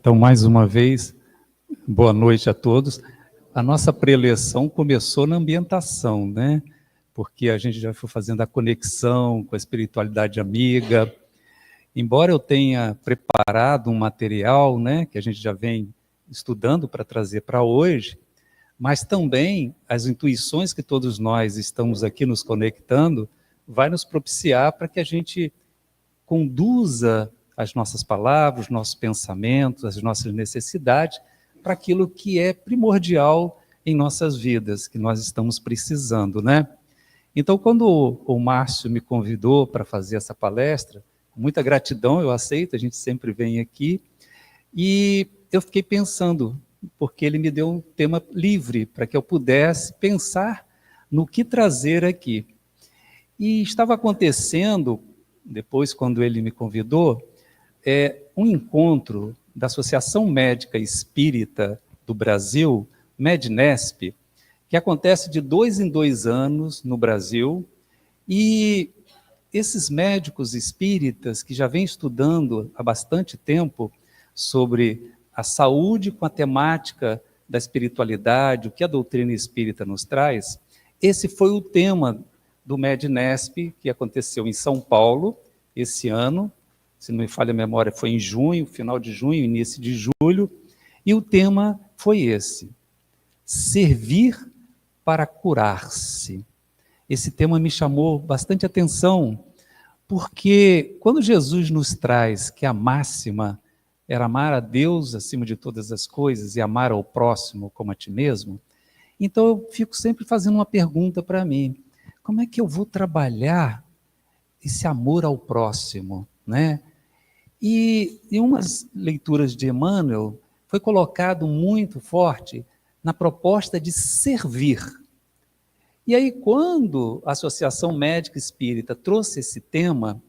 Então, mais uma vez, boa noite a todos. A nossa preleção começou na ambientação, né? Porque a gente já foi fazendo a conexão com a espiritualidade amiga. Embora eu tenha preparado um material, né, que a gente já vem estudando para trazer para hoje, mas também as intuições que todos nós estamos aqui nos conectando vai nos propiciar para que a gente conduza as nossas palavras, os nossos pensamentos, as nossas necessidades para aquilo que é primordial em nossas vidas, que nós estamos precisando, né? Então, quando o Márcio me convidou para fazer essa palestra, com muita gratidão, eu aceito, a gente sempre vem aqui, e eu fiquei pensando, porque ele me deu um tema livre, para que eu pudesse pensar no que trazer aqui. E estava acontecendo, depois quando ele me convidou, um encontro da Associação Médica Espírita do Brasil, MEDNESP, que acontece de 2 em 2 anos no Brasil, e esses médicos espíritas que já vêm estudando há bastante tempo sobre a saúde com a temática da espiritualidade, o que a doutrina espírita nos traz, esse foi o tema do MEDNESP, que aconteceu em São Paulo esse ano, se não me falha a memória, foi em junho, final de junho, início de julho, e o tema foi esse: servir para curar-se. Esse tema me chamou bastante atenção, porque quando Jesus nos traz que a máxima era amar a Deus acima de todas as coisas e amar ao próximo como a ti mesmo, então eu fico sempre fazendo uma pergunta para mim: como é que eu vou trabalhar esse amor ao próximo, né? E em umas leituras de Emmanuel, foi colocado muito forte na proposta de servir. E aí, quando a Associação Médica Espírita trouxe esse tema,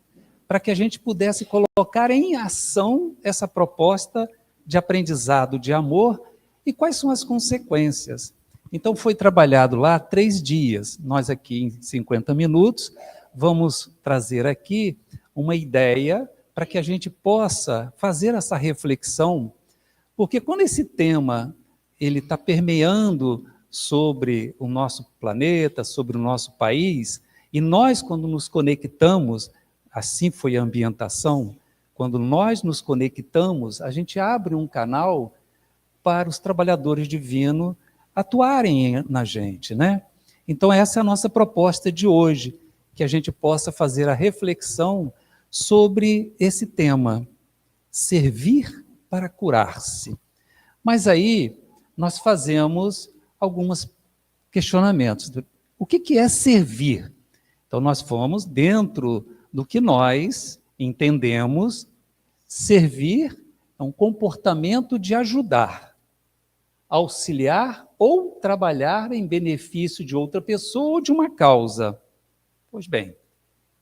para que a gente pudesse colocar em ação essa proposta de aprendizado de amor e quais são as consequências. Então, foi trabalhado lá 3 dias. Nós aqui, em 50 minutos, vamos trazer aqui uma ideia para que a gente possa fazer essa reflexão, porque quando esse tema ele está permeando sobre o nosso planeta, sobre o nosso país, e nós, quando nos conectamos, assim foi a ambientação, quando nós nos conectamos, a gente abre um canal para os trabalhadores divinos atuarem na gente, né? Então essa é a nossa proposta de hoje, que a gente possa fazer a reflexão sobre esse tema, servir para curar-se. Mas aí nós fazemos alguns questionamentos. O que é servir? Então nós fomos dentro do que nós entendemos. Servir é um comportamento de ajudar, auxiliar ou trabalhar em benefício de outra pessoa ou de uma causa. Pois bem,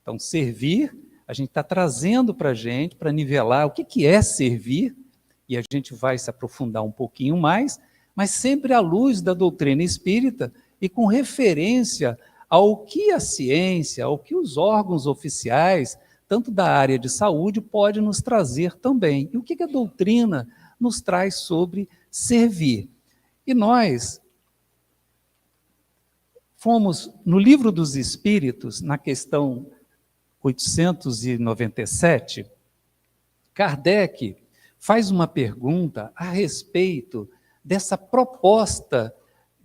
então servir, a gente está trazendo para a gente, para nivelar o que é servir, e a gente vai se aprofundar um pouquinho mais, mas sempre à luz da doutrina espírita e com referência ao que a ciência, ao que os órgãos oficiais, tanto da área de saúde, pode nos trazer também. E o que a doutrina nos traz sobre servir? E nós fomos no Livro dos Espíritos, na questão 897, Kardec faz uma pergunta a respeito dessa proposta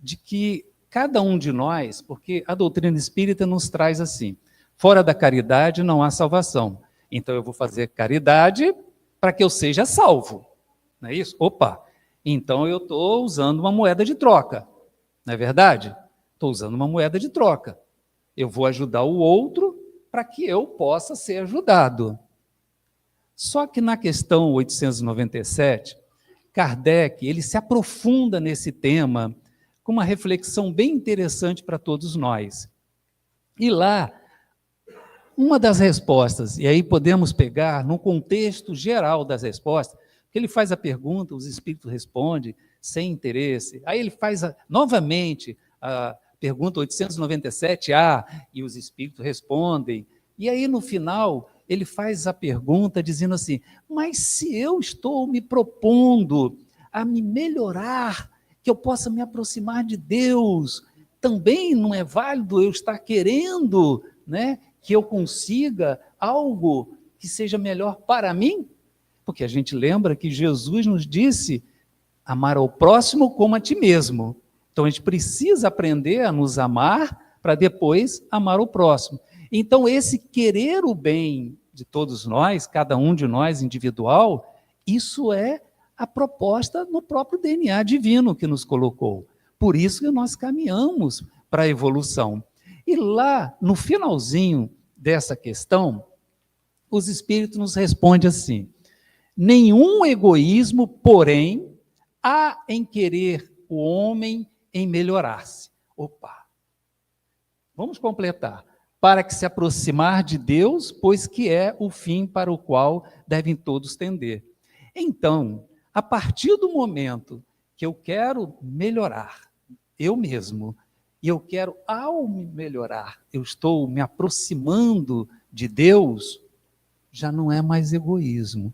de que cada um de nós, porque a doutrina espírita nos traz assim: fora da caridade não há salvação. Então eu vou fazer caridade para que eu seja salvo. Não é isso? Opa! Então eu estou usando uma moeda de troca. Não é verdade? Estou usando uma moeda de troca. Eu vou ajudar o outro para que eu possa ser ajudado. Só que na questão 897, Kardec ele se aprofunda nesse tema com uma reflexão bem interessante para todos nós. E lá, uma das respostas, e aí podemos pegar no contexto geral das respostas, que ele faz a pergunta, os espíritos respondem sem interesse, aí ele faz novamente a pergunta 897A, e os espíritos respondem, e aí no final ele faz a pergunta dizendo assim, mas se eu estou me propondo a me melhorar, que eu possa me aproximar de Deus, também não é válido eu estar querendo, né, que eu consiga algo que seja melhor para mim? Porque a gente lembra que Jesus nos disse amar ao próximo como a ti mesmo. Então a gente precisa aprender a nos amar para depois amar o próximo. Então esse querer o bem de todos nós, cada um de nós individual, isso é a proposta no próprio DNA divino que nos colocou. Por isso que nós caminhamos para a evolução. E lá, no finalzinho dessa questão, os espíritos nos respondem assim: nenhum egoísmo, porém, há em querer o homem em melhorar-se. Opa! Vamos completar. Para que se aproximar de Deus, pois que é o fim para o qual devem todos tender. Então, a partir do momento que eu quero melhorar eu mesmo, e eu quero, ao me melhorar, eu estou me aproximando de Deus, já não é mais egoísmo.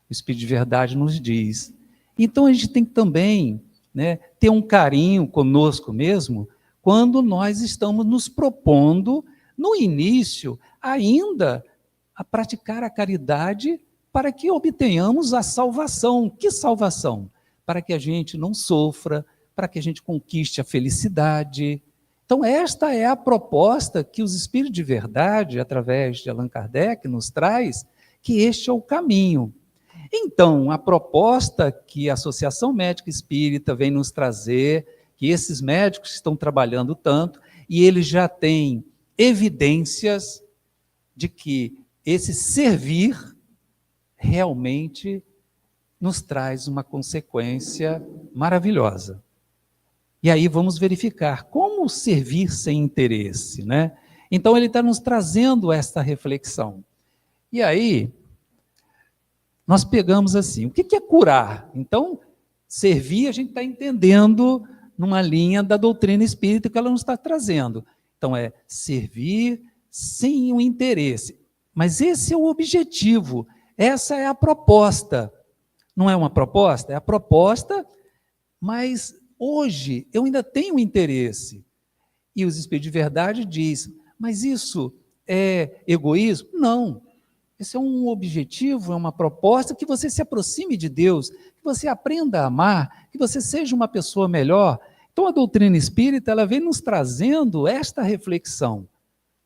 O Espírito de Verdade nos diz. Então a gente tem que também, né, ter um carinho conosco mesmo, quando nós estamos nos propondo, no início, ainda, a praticar a caridade para que obtenhamos a salvação. Que salvação? Para que a gente não sofra, para que a gente conquiste a felicidade. Então esta é a proposta que os Espíritos de Verdade, através de Allan Kardec, nos traz, que este é o caminho. Então, a proposta que a Associação Médica Espírita vem nos trazer, que esses médicos estão trabalhando tanto, e eles já têm evidências de que esse servir realmente nos traz uma consequência maravilhosa. E aí vamos verificar como servir sem interesse, né? Então ele está nos trazendo esta reflexão. E aí, nós pegamos assim, o que é curar? Então, servir a gente está entendendo numa linha da doutrina espírita que ela nos está trazendo. Então, é servir sem o interesse. Mas esse é o objetivo, essa é a proposta. Não é uma proposta? É a proposta, mas hoje eu ainda tenho interesse. E os Espíritos de Verdade dizem, mas isso é egoísmo? Não. Esse é um objetivo, é uma proposta que você se aproxime de Deus, que você aprenda a amar, que você seja uma pessoa melhor. Então a doutrina espírita, ela vem nos trazendo esta reflexão,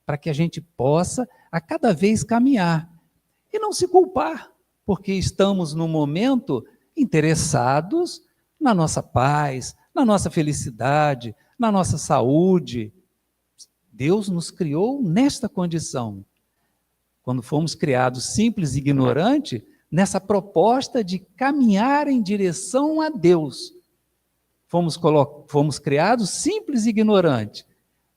para que a gente possa a cada vez caminhar e não se culpar, porque estamos num momento interessados na nossa paz, na nossa felicidade, na nossa saúde. Deus nos criou nesta condição. Quando fomos criados simples e ignorantes, nessa proposta de caminhar em direção a Deus. Fomos criados simples e ignorantes,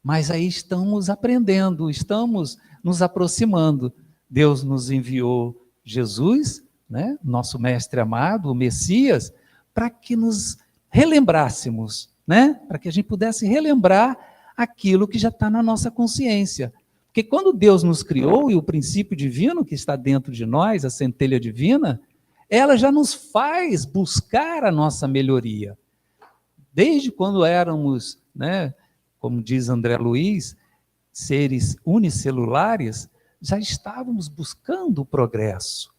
mas aí estamos aprendendo, estamos nos aproximando. Deus nos enviou Jesus, né, nosso mestre amado, o Messias, para que nos relembrássemos, né, para que a gente pudesse relembrar aquilo que já está na nossa consciência. Porque quando Deus nos criou, e o princípio divino que está dentro de nós, a centelha divina, ela já nos faz buscar a nossa melhoria. Desde quando éramos, né, como diz André Luiz, seres unicelulares, já estávamos buscando o progresso,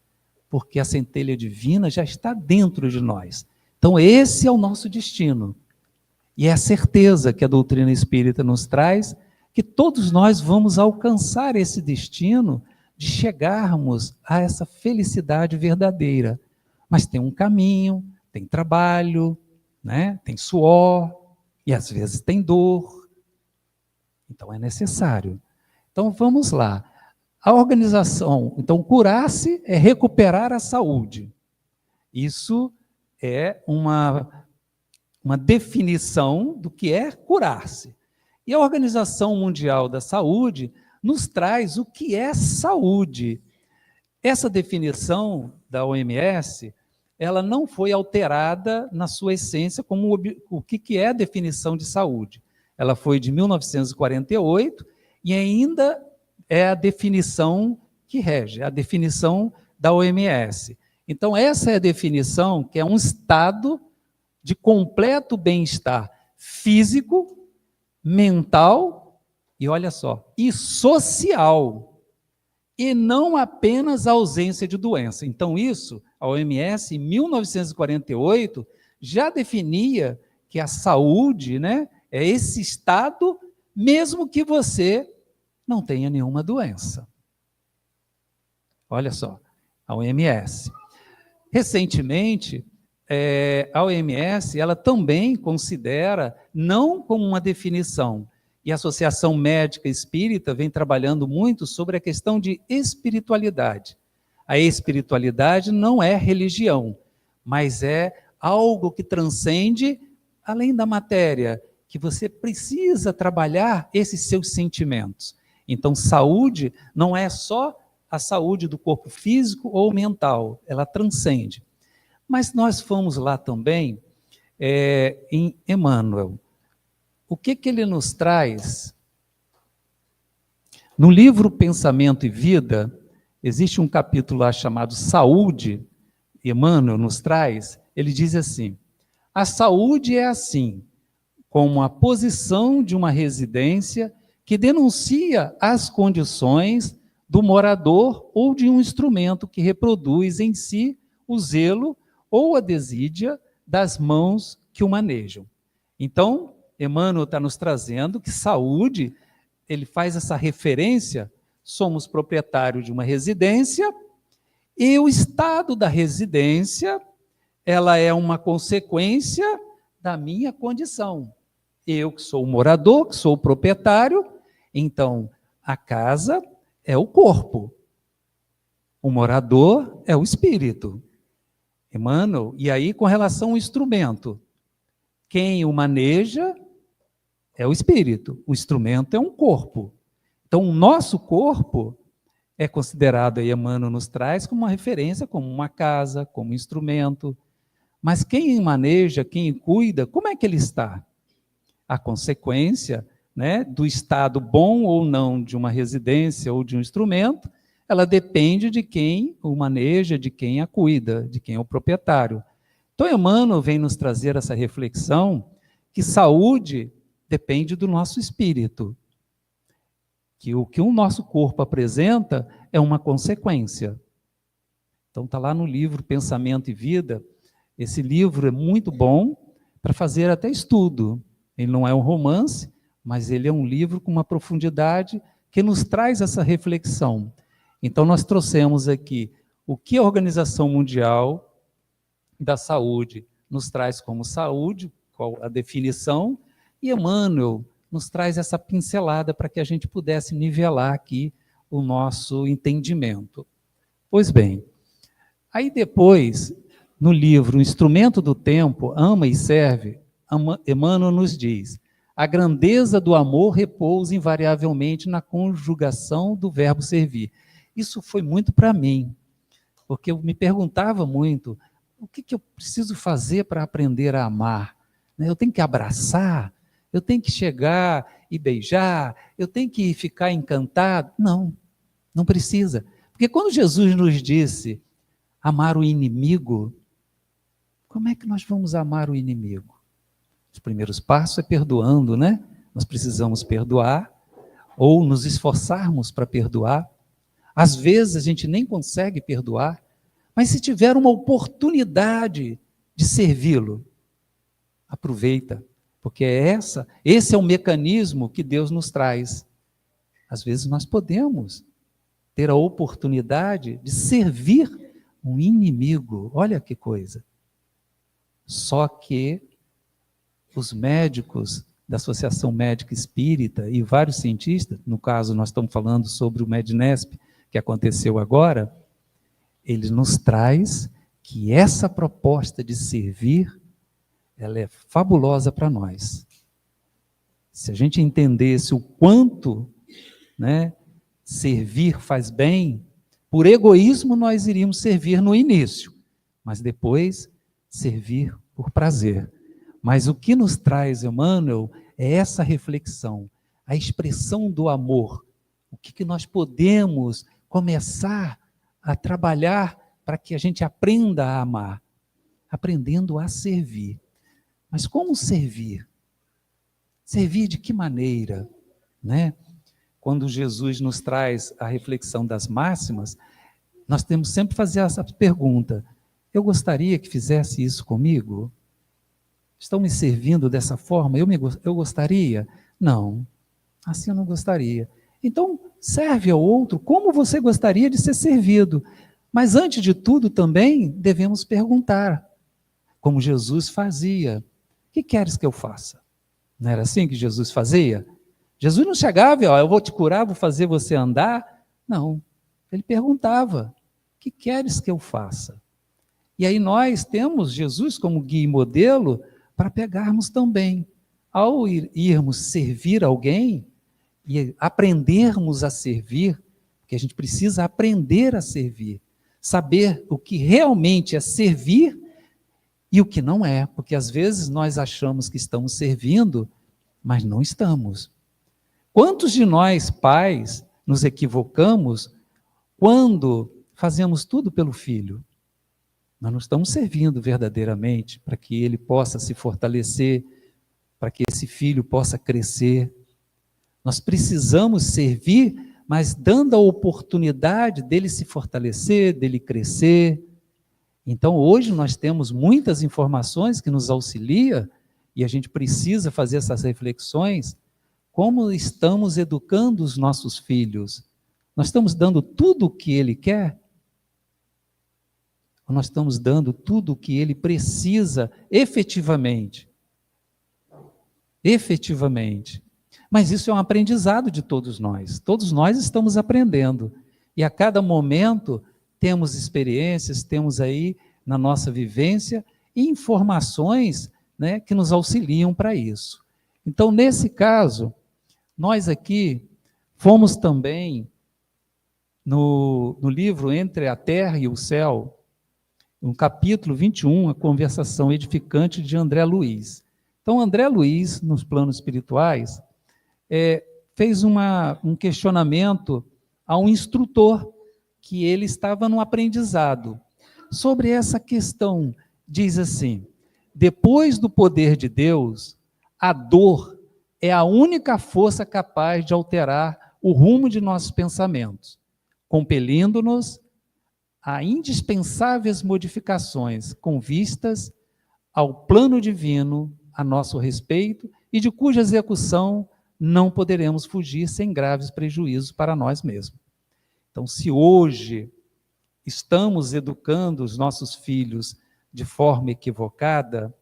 porque a centelha divina já está dentro de nós. Então esse é o nosso destino. E é a certeza que a doutrina espírita nos traz, que todos nós vamos alcançar esse destino de chegarmos a essa felicidade verdadeira. Mas tem um caminho, tem trabalho, né? Tem suor, e às vezes tem dor. Então é necessário. Então vamos lá. A organização, então curar-se é recuperar a saúde. Isso é uma definição do que é curar-se. E a Organização Mundial da Saúde nos traz o que é saúde. Essa definição da OMS, ela não foi alterada na sua essência como o que é a definição de saúde. Ela foi de 1948 e ainda é a definição que rege, a definição da OMS. Então, essa é a definição, que é um estado de completo bem-estar físico, mental e, olha só, e social, e não apenas a ausência de doença. Então, isso, a OMS, em 1948, já definia que a saúde, né, é esse estado, mesmo que você não tenha nenhuma doença. Olha só, a OMS. Recentemente, a OMS, ela também considera, não como uma definição, e a Associação Médica Espírita vem trabalhando muito sobre a questão de espiritualidade. A espiritualidade não é religião, mas é algo que transcende além da matéria, que você precisa trabalhar esses seus sentimentos. Então, saúde não é só a saúde do corpo físico ou mental, ela transcende. Mas nós fomos lá também em Emmanuel. O que ele nos traz? No livro Pensamento e Vida, existe um capítulo lá chamado Saúde, Emmanuel nos traz, ele diz assim: a saúde é assim, como a posição de uma residência que denuncia as condições do morador ou de um instrumento que reproduz em si o zelo ou a desídia das mãos que o manejam. Então, Emmanuel está nos trazendo que saúde, ele faz essa referência, somos proprietários de uma residência e o estado da residência, ela é uma consequência da minha condição. Eu que sou o morador, que sou o proprietário, então a casa é o corpo, o morador é o espírito. Emmanuel, e aí com relação ao instrumento, quem o maneja é o espírito, o instrumento é um corpo. Então o nosso corpo é considerado, aí Emmanuel nos traz como uma referência, como uma casa, como um instrumento, mas quem maneja, quem cuida, como é que ele está? A consequência, né, do estado bom ou não de uma residência ou de um instrumento, ela depende de quem o maneja, de quem a cuida, de quem é o proprietário. Então, Emmanuel vem nos trazer essa reflexão que saúde depende do nosso espírito, que o que o nosso corpo apresenta é uma consequência. Então, está lá no livro Pensamento e Vida. Esse livro é muito bom para fazer até estudo. Ele não é um romance, mas ele é um livro com uma profundidade que nos traz essa reflexão. Então, nós trouxemos aqui o que a Organização Mundial da Saúde nos traz como saúde, qual a definição, e Emmanuel nos traz essa pincelada para que a gente pudesse nivelar aqui o nosso entendimento. Pois bem, aí depois, no livro O Instrumento do Tempo, Ama e Serve, Emmanuel nos diz: a grandeza do amor repousa invariavelmente na conjugação do verbo servir. Isso foi muito para mim, porque eu me perguntava muito, o que eu preciso fazer para aprender a amar? Eu tenho que abraçar? Eu tenho que chegar e beijar? Eu tenho que ficar encantado? Não, não precisa. Porque quando Jesus nos disse amar o inimigo, como é que nós vamos amar o inimigo? Os primeiros passos é perdoando, né? Nós precisamos perdoar, ou nos esforçarmos para perdoar. Às vezes a gente nem consegue perdoar, mas se tiver uma oportunidade de servi-lo, aproveita, porque esse é o mecanismo que Deus nos traz. Às vezes nós podemos ter a oportunidade de servir um inimigo, olha que coisa. Só que os médicos da Associação Médica Espírita e vários cientistas, no caso nós estamos falando sobre o Mednesp, que aconteceu agora, ele nos traz que essa proposta de servir, ela é fabulosa para nós. Se a gente entendesse o quanto, né, servir faz bem, por egoísmo nós iríamos servir no início, mas depois servir por prazer. Mas o que nos traz, Emmanuel, é essa reflexão, a expressão do amor. O que nós podemos começar a trabalhar para que a gente aprenda a amar, aprendendo a servir. Mas como servir? Servir de que maneira? Né? Quando Jesus nos traz a reflexão das máximas, nós temos sempre que fazer essa pergunta: eu gostaria que fizesse isso comigo? Estão me servindo dessa forma? Eu gostaria? Não, assim eu não gostaria. Então, serve ao outro como você gostaria de ser servido. Mas, antes de tudo, também devemos perguntar, como Jesus fazia: o que queres que eu faça? Não era assim que Jesus fazia? Jesus não chegava e, eu vou te curar, vou fazer você andar. Não, ele perguntava: o que queres que eu faça? E aí nós temos Jesus como guia e modelo para pegarmos também. Ao irmos servir alguém e aprendermos a servir, porque a gente precisa aprender a servir, saber o que realmente é servir e o que não é, porque às vezes nós achamos que estamos servindo, mas não estamos. Quantos de nós, pais, nos equivocamos quando fazemos tudo pelo filho? Nós não estamos servindo verdadeiramente para que ele possa se fortalecer, para que esse filho possa crescer. Nós precisamos servir, mas dando a oportunidade dele se fortalecer, dele crescer. Então, hoje nós temos muitas informações que nos auxiliam e a gente precisa fazer essas reflexões. Como estamos educando os nossos filhos? Nós estamos dando tudo o que ele quer? Ou nós estamos dando tudo o que ele precisa efetivamente? Efetivamente. Mas isso é um aprendizado de todos nós. Todos nós estamos aprendendo. E a cada momento temos experiências, temos aí na nossa vivência informações, né, que nos auxiliam para isso. Então, nesse caso, nós aqui fomos também no livro Entre a Terra e o Céu, no capítulo 21, a conversação edificante de André Luiz. Então, André Luiz, nos planos espirituais, fez um questionamento a um instrutor, que ele estava no aprendizado. Sobre essa questão, diz assim: depois do poder de Deus, a dor é a única força capaz de alterar o rumo de nossos pensamentos, compelindo-nos a indispensáveis modificações com vistas ao plano divino a nosso respeito e de cuja execução não poderemos fugir sem graves prejuízos para nós mesmos. Então, se hoje estamos educando os nossos filhos de forma equivocada,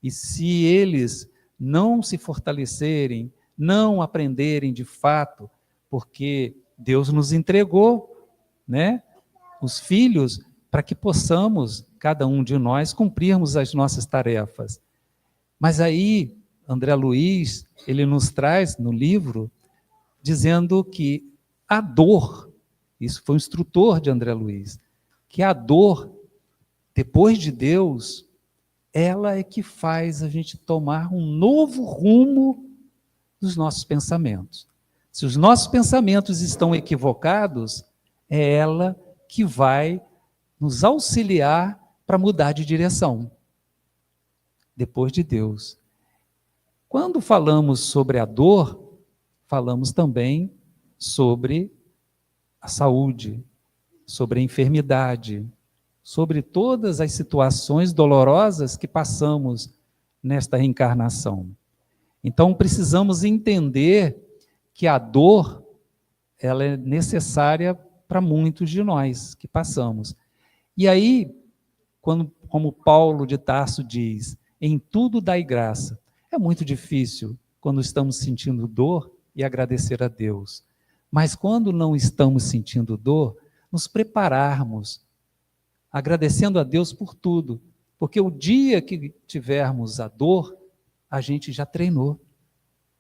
e se eles não se fortalecerem, não aprenderem de fato, porque Deus nos entregou, né, os filhos, para que possamos, cada um de nós, cumprirmos as nossas tarefas. Mas aí, André Luiz, ele nos traz no livro, dizendo que a dor, isso foi o instrutor de André Luiz, que a dor, depois de Deus, ela é que faz a gente tomar um novo rumo dos nossos pensamentos. Se os nossos pensamentos estão equivocados, é ela que vai nos auxiliar para mudar de direção. Depois de Deus. Quando falamos sobre a dor, falamos também sobre a saúde, sobre a enfermidade, sobre todas as situações dolorosas que passamos nesta reencarnação. Então, precisamos entender que a dor, ela é necessária para muitos de nós que passamos. E aí, como Paulo de Tarso diz, em tudo dai graça. É muito difícil, quando estamos sentindo dor, e agradecer a Deus. Mas quando não estamos sentindo dor, nos prepararmos, agradecendo a Deus por tudo. Porque o dia que tivermos a dor, a gente já treinou.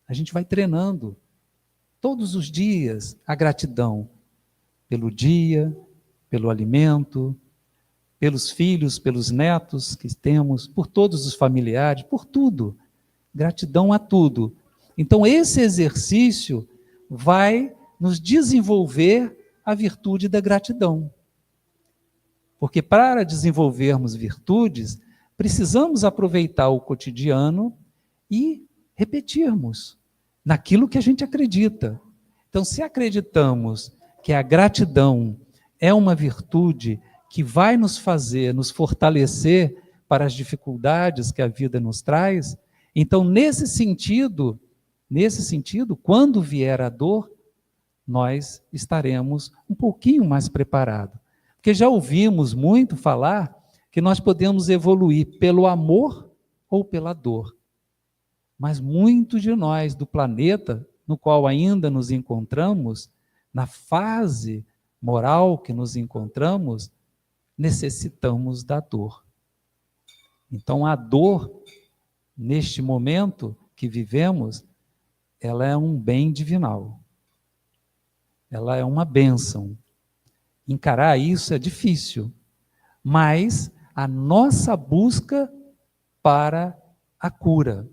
A gente vai treinando. Todos os dias, a gratidão pelo dia, pelo alimento, pelos filhos, pelos netos que temos, por todos os familiares, por tudo. Gratidão a tudo. Então, esse exercício vai nos desenvolver a virtude da gratidão. Porque para desenvolvermos virtudes, precisamos aproveitar o cotidiano e repetirmos naquilo que a gente acredita. Então, se acreditamos que a gratidão é uma virtude que vai nos fazer, nos fortalecer para as dificuldades que a vida nos traz, então, nesse sentido, quando vier a dor, nós estaremos um pouquinho mais preparados. Porque já ouvimos muito falar que nós podemos evoluir pelo amor ou pela dor. Mas muito de nós, do planeta no qual ainda nos encontramos, na fase moral que nos encontramos, necessitamos da dor. Então, a dor, neste momento que vivemos, ela é um bem divinal. Ela é uma bênção. Encarar isso é difícil, mas a nossa busca para a cura.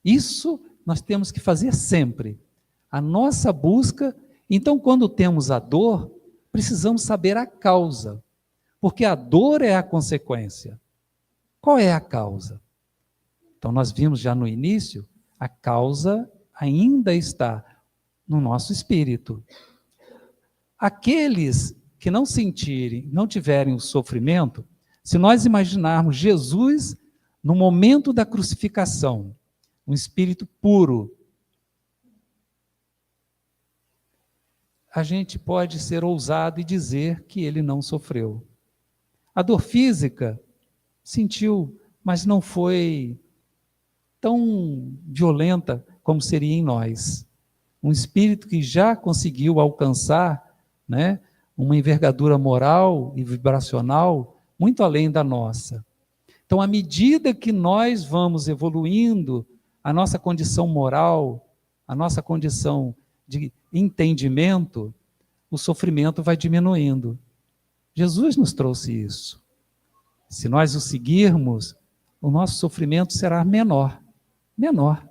Isso nós temos que fazer sempre. A nossa busca, então quando temos a dor, precisamos saber a causa, porque a dor é a consequência. Qual é a causa? Então nós vimos já no início, a causa ainda está no nosso espírito. Aqueles que não sentirem, não tiverem o sofrimento, se nós imaginarmos Jesus no momento da crucificação, um espírito puro, a gente pode ser ousado e dizer que ele não sofreu. A dor física sentiu, mas não foi tão violenta como seria em nós. Um espírito que já conseguiu alcançar, né, uma envergadura moral e vibracional muito além da nossa. Então, à medida que nós vamos evoluindo, a nossa condição moral, a nossa condição de entendimento, o sofrimento vai diminuindo. Jesus nos trouxe isso. Se nós o seguirmos, o nosso sofrimento será menor. Menor.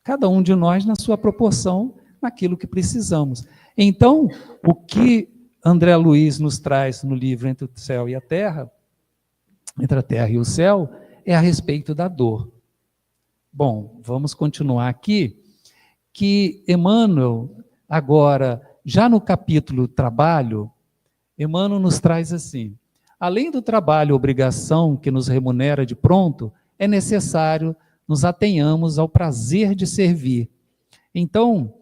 Cada um de nós na sua proporção, naquilo que precisamos. Então, o que André Luiz nos traz no livro Entre o Céu e a Terra, Entre a Terra e o Céu, é a respeito da dor. Bom, vamos continuar aqui, que Emmanuel, agora, já no capítulo Trabalho, Emmanuel nos traz assim: além do trabalho obrigação que nos remunera de pronto, é necessário nos atenhamos ao prazer de servir. Então,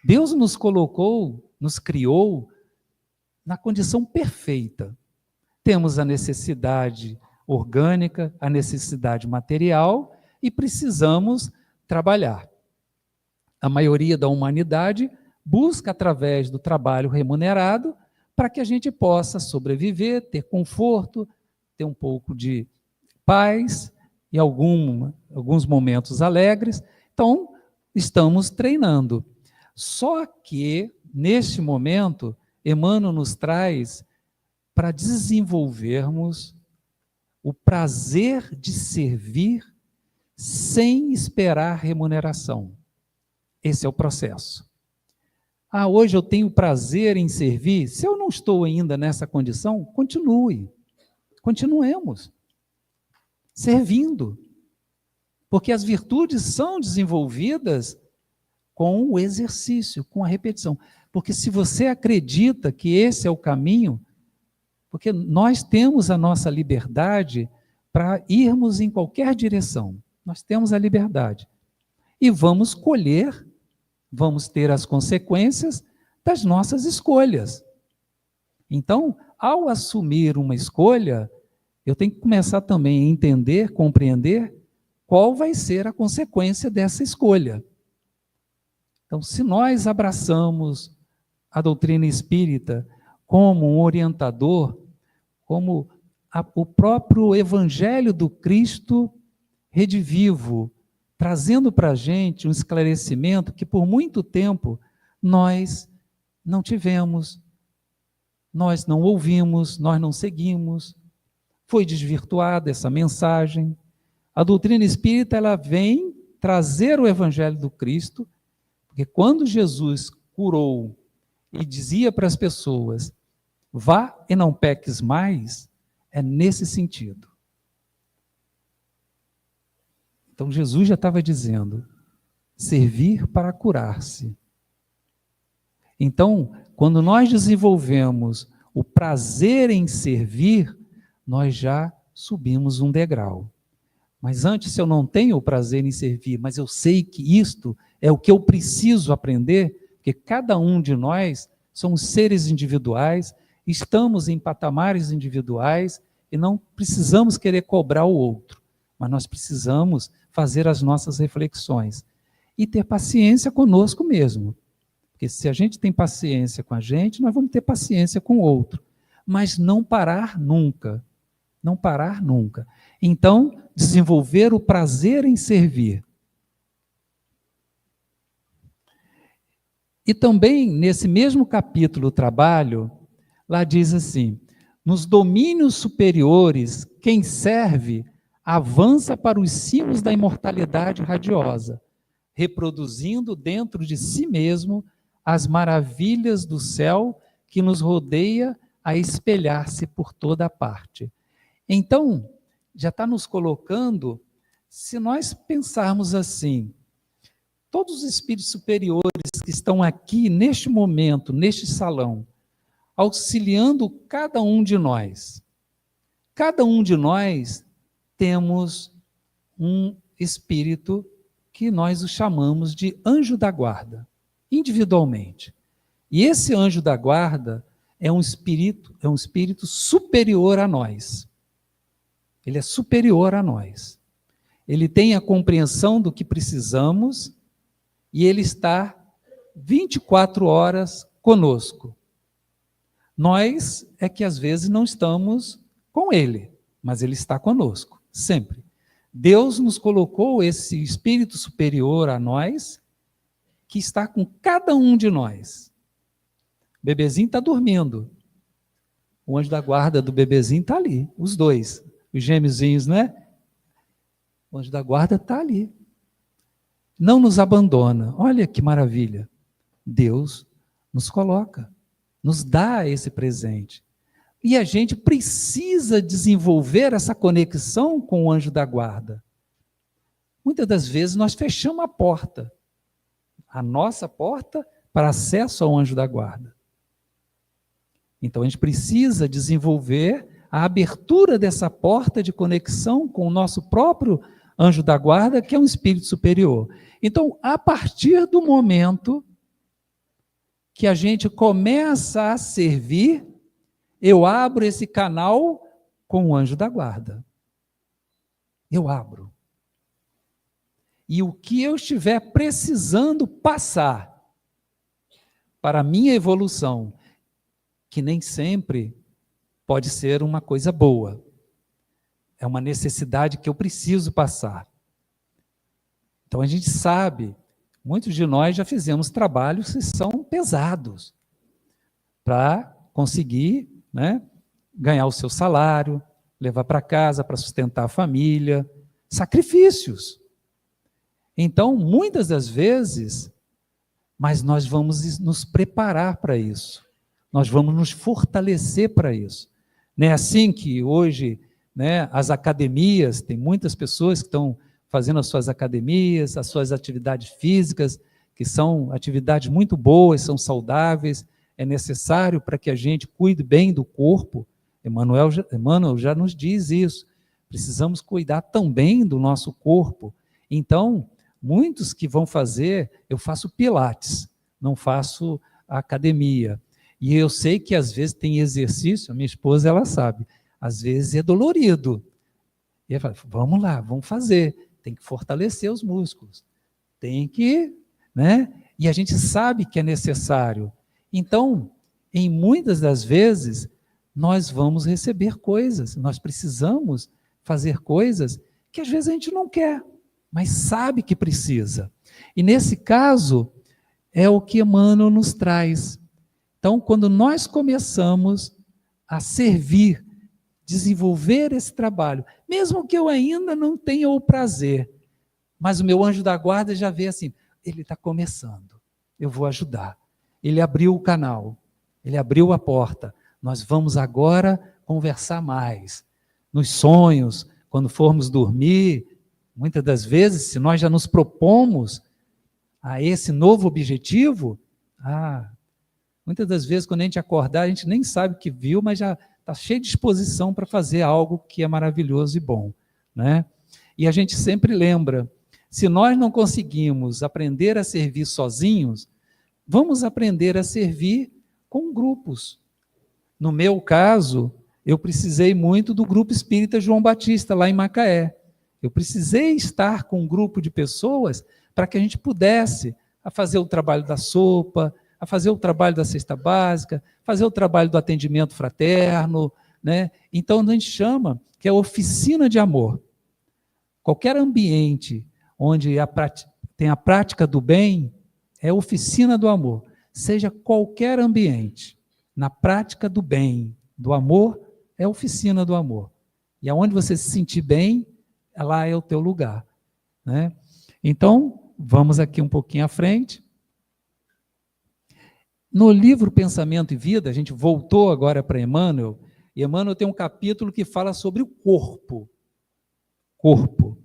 Deus nos colocou, nos criou na condição perfeita. Temos a necessidade orgânica, a necessidade material e precisamos trabalhar. A maioria da humanidade busca através do trabalho remunerado para que a gente possa sobreviver, ter conforto, ter um pouco de paz e alguns momentos alegres. Então, estamos treinando. Só que, neste momento, Emmanuel nos traz para desenvolvermos o prazer de servir sem esperar remuneração. Esse é o processo. Hoje eu tenho prazer em servir. Se eu não estou ainda nessa condição, continue. Continuemos servindo. Porque as virtudes são desenvolvidas com o exercício, com a repetição. Porque se você acredita que esse é o caminho, porque nós temos a nossa liberdade para irmos em qualquer direção. Nós temos a liberdade. E vamos colher, vamos ter as consequências das nossas escolhas. Então, ao assumir uma escolha, eu tenho que começar também a entender, compreender qual vai ser a consequência dessa escolha. Então, se nós abraçamos a doutrina espírita como um orientador, como o próprio Evangelho do Cristo redivivo, trazendo para a gente um esclarecimento que por muito tempo nós não tivemos, nós não ouvimos, nós não seguimos, foi desvirtuada essa mensagem. A doutrina espírita, ela vem trazer o Evangelho do Cristo, porque quando Jesus curou e dizia para as pessoas: vá e não peques mais, é nesse sentido. Então Jesus já estava dizendo: servir para curar-se. Então, quando nós desenvolvemos o prazer em servir, nós já subimos um degrau. Mas antes, se eu não tenho o prazer em servir, mas eu sei que isto é o que eu preciso aprender, porque cada um de nós somos seres individuais, estamos em patamares individuais e não precisamos querer cobrar o outro, mas nós precisamos fazer as nossas reflexões e ter paciência conosco mesmo. Porque se a gente tem paciência com a gente, nós vamos ter paciência com o outro. Mas não parar nunca. Não parar nunca. Então, desenvolver o prazer em servir. E também, nesse mesmo capítulo, trabalho, lá diz assim: nos domínios superiores, quem serve avança para os cimos da imortalidade radiosa, reproduzindo dentro de si mesmo as maravilhas do céu que nos rodeia a espelhar-se por toda parte. Então, já está nos colocando, se nós pensarmos assim, todos os espíritos superiores que estão aqui, neste momento, neste salão, auxiliando cada um de nós temos um espírito que nós o chamamos de anjo da guarda, individualmente. E esse anjo da guarda é um espírito superior a nós. Ele é superior a nós. Ele tem a compreensão do que precisamos e ele está 24 horas conosco. Nós é que às vezes não estamos com ele, mas ele está conosco, sempre. Deus nos colocou esse espírito superior a nós, que está com cada um de nós. O bebezinho está dormindo. O anjo da guarda do bebezinho está ali, os dois, os gêmeozinhos, não é? O anjo da guarda está ali. Não nos abandona. Olha que maravilha. Deus nos coloca, nos dá esse presente. E a gente precisa desenvolver essa conexão com o anjo da guarda. Muitas das vezes nós fechamos a nossa porta para acesso ao anjo da guarda. Então a gente precisa desenvolver a abertura dessa porta de conexão com o nosso próprio anjo da guarda, que é um espírito superior. Então, a partir do momento que a gente começa a servir, eu abro esse canal com o anjo da guarda. Eu abro. E o que eu estiver precisando passar para a minha evolução, que nem sempre pode ser uma coisa boa, é uma necessidade que eu preciso passar. Então a gente sabe, muitos de nós já fizemos trabalhos que são pesados para conseguir, né, ganhar o seu salário, levar para casa para sustentar a família, sacrifícios. Então, muitas das vezes, mas nós vamos nos preparar para isso, nós vamos nos fortalecer para isso. Não é assim que hoje, né, as academias, tem muitas pessoas que estão fazendo as suas academias, as suas atividades físicas, que são atividades muito boas, são saudáveis, é necessário para que a gente cuide bem do corpo. Emmanuel já nos diz isso. Precisamos cuidar também do nosso corpo. Então, muitos que vão fazer, eu faço pilates, não faço academia. E eu sei que às vezes tem exercício, a minha esposa ela sabe, às vezes é dolorido. E ela fala, vamos lá, vamos fazer. Tem que fortalecer os músculos. Tem que, né? E a gente sabe que é necessário. Então, em muitas das vezes, nós vamos receber coisas, nós precisamos fazer coisas que às vezes a gente não quer, mas sabe que precisa. E nesse caso, é o que Emmanuel nos traz. Então, quando nós começamos a servir, desenvolver esse trabalho, mesmo que eu ainda não tenha o prazer, mas o meu anjo da guarda já vê assim, ele está começando, eu vou ajudar. ele abriu o canal, ele abriu a porta. Nós vamos agora conversar mais. Nos sonhos, quando formos dormir, muitas das vezes, se nós já nos propomos a esse novo objetivo, muitas das vezes, quando a gente acordar, a gente nem sabe o que viu, mas já está cheio de disposição para fazer algo que é maravilhoso e bom, né? E a gente sempre lembra, se nós não conseguimos aprender a servir sozinhos, vamos aprender a servir com grupos. No meu caso, eu precisei muito do Grupo Espírita João Batista, lá em Macaé. Eu precisei estar com um grupo de pessoas para que a gente pudesse a fazer o trabalho da sopa, a fazer o trabalho da cesta básica, fazer o trabalho do atendimento fraterno, né? Então, a gente chama que é oficina de amor. Qualquer ambiente onde tem a prática do bem é oficina do amor. Seja qualquer ambiente, na prática do bem, do amor, é oficina do amor. E aonde você se sentir bem, lá é o teu lugar, né? Então, vamos aqui um pouquinho à frente. No livro Pensamento e Vida, a gente voltou agora para Emmanuel, e Emmanuel tem um capítulo que fala sobre o corpo. Corpo.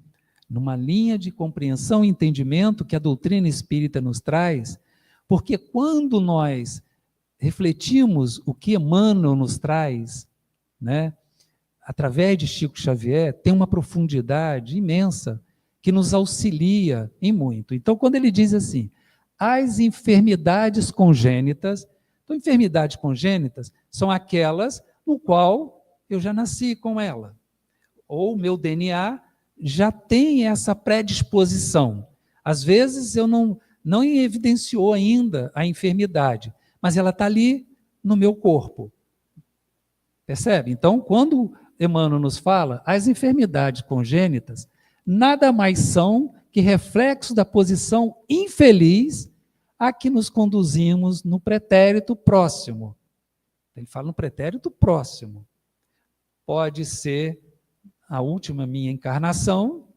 Numa linha de compreensão e entendimento que a doutrina espírita nos traz, porque quando nós refletimos o que Emmanuel nos traz, né, através de Chico Xavier, tem uma profundidade imensa que nos auxilia em muito. Então, quando ele diz assim, as enfermidades congênitas, então, enfermidades congênitas são aquelas no qual eu já nasci com ela, ou o meu DNA já tem essa predisposição. Às vezes eu não evidenciou ainda a enfermidade, mas ela está ali no meu corpo. Percebe? Então, quando Emmanuel nos fala, as enfermidades congênitas nada mais são que reflexo da posição infeliz a que nos conduzimos no pretérito próximo. Ele fala no pretérito próximo. Pode ser a última minha encarnação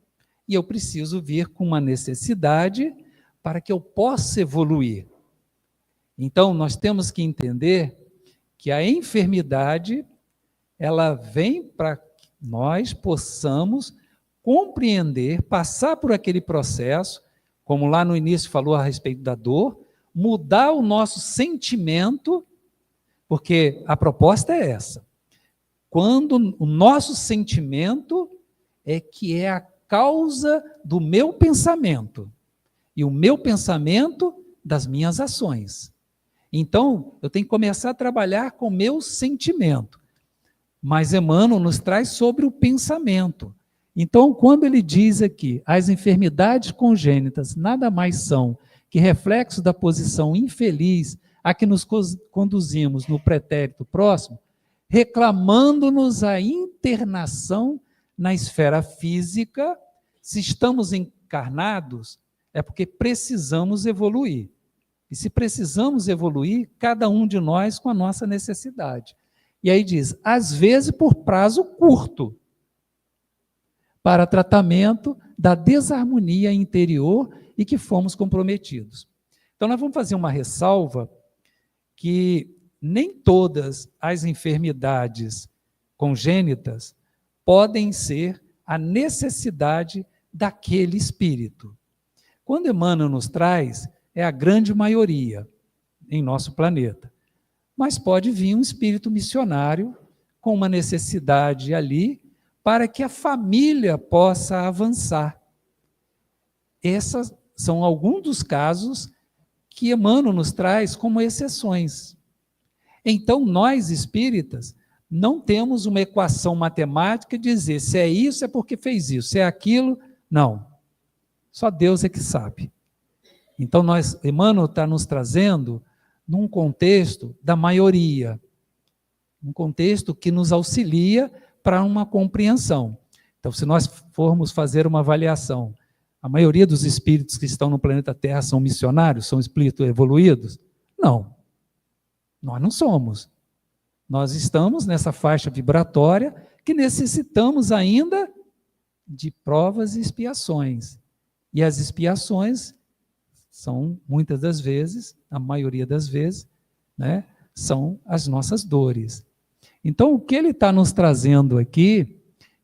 e eu preciso vir com uma necessidade para que eu possa evoluir. Então, nós temos que entender que a enfermidade, ela vem para que nós possamos compreender, passar por aquele processo, como lá no início falou a respeito da dor, mudar o nosso sentimento, porque a proposta é essa. Quando o nosso sentimento é que é a causa do meu pensamento, e o meu pensamento das minhas ações. Então, eu tenho que começar a trabalhar com o meu sentimento. Mas Emmanuel nos traz sobre o pensamento. Então, quando ele diz aqui, as enfermidades congênitas nada mais são que reflexo da posição infeliz a que nos conduzimos no pretérito próximo, reclamando-nos a internação na esfera física, se estamos encarnados, é porque precisamos evoluir. E se precisamos evoluir, cada um de nós com a nossa necessidade. E aí diz, às vezes por prazo curto, para tratamento da desarmonia interior e que fomos comprometidos. Então, nós vamos fazer uma ressalva que nem todas as enfermidades congênitas podem ser a necessidade daquele espírito. Quando Emmanuel nos traz, é a grande maioria em nosso planeta. Mas pode vir um espírito missionário com uma necessidade ali para que a família possa avançar. Esses são alguns dos casos que Emmanuel nos traz como exceções. Então, nós espíritas não temos uma equação matemática de dizer se é isso é porque fez isso, se é aquilo, não. Só Deus é que sabe. Então, Emmanuel está nos trazendo num contexto da maioria, um contexto que nos auxilia para uma compreensão. Então, se nós formos fazer uma avaliação, a maioria dos espíritos que estão no planeta Terra são missionários, são espíritos evoluídos? Não. Nós não somos. Nós estamos nessa faixa vibratória que necessitamos ainda de provas e expiações. E as expiações são muitas das vezes, a maioria das vezes, né, são as nossas dores. Então, o que ele está nos trazendo aqui,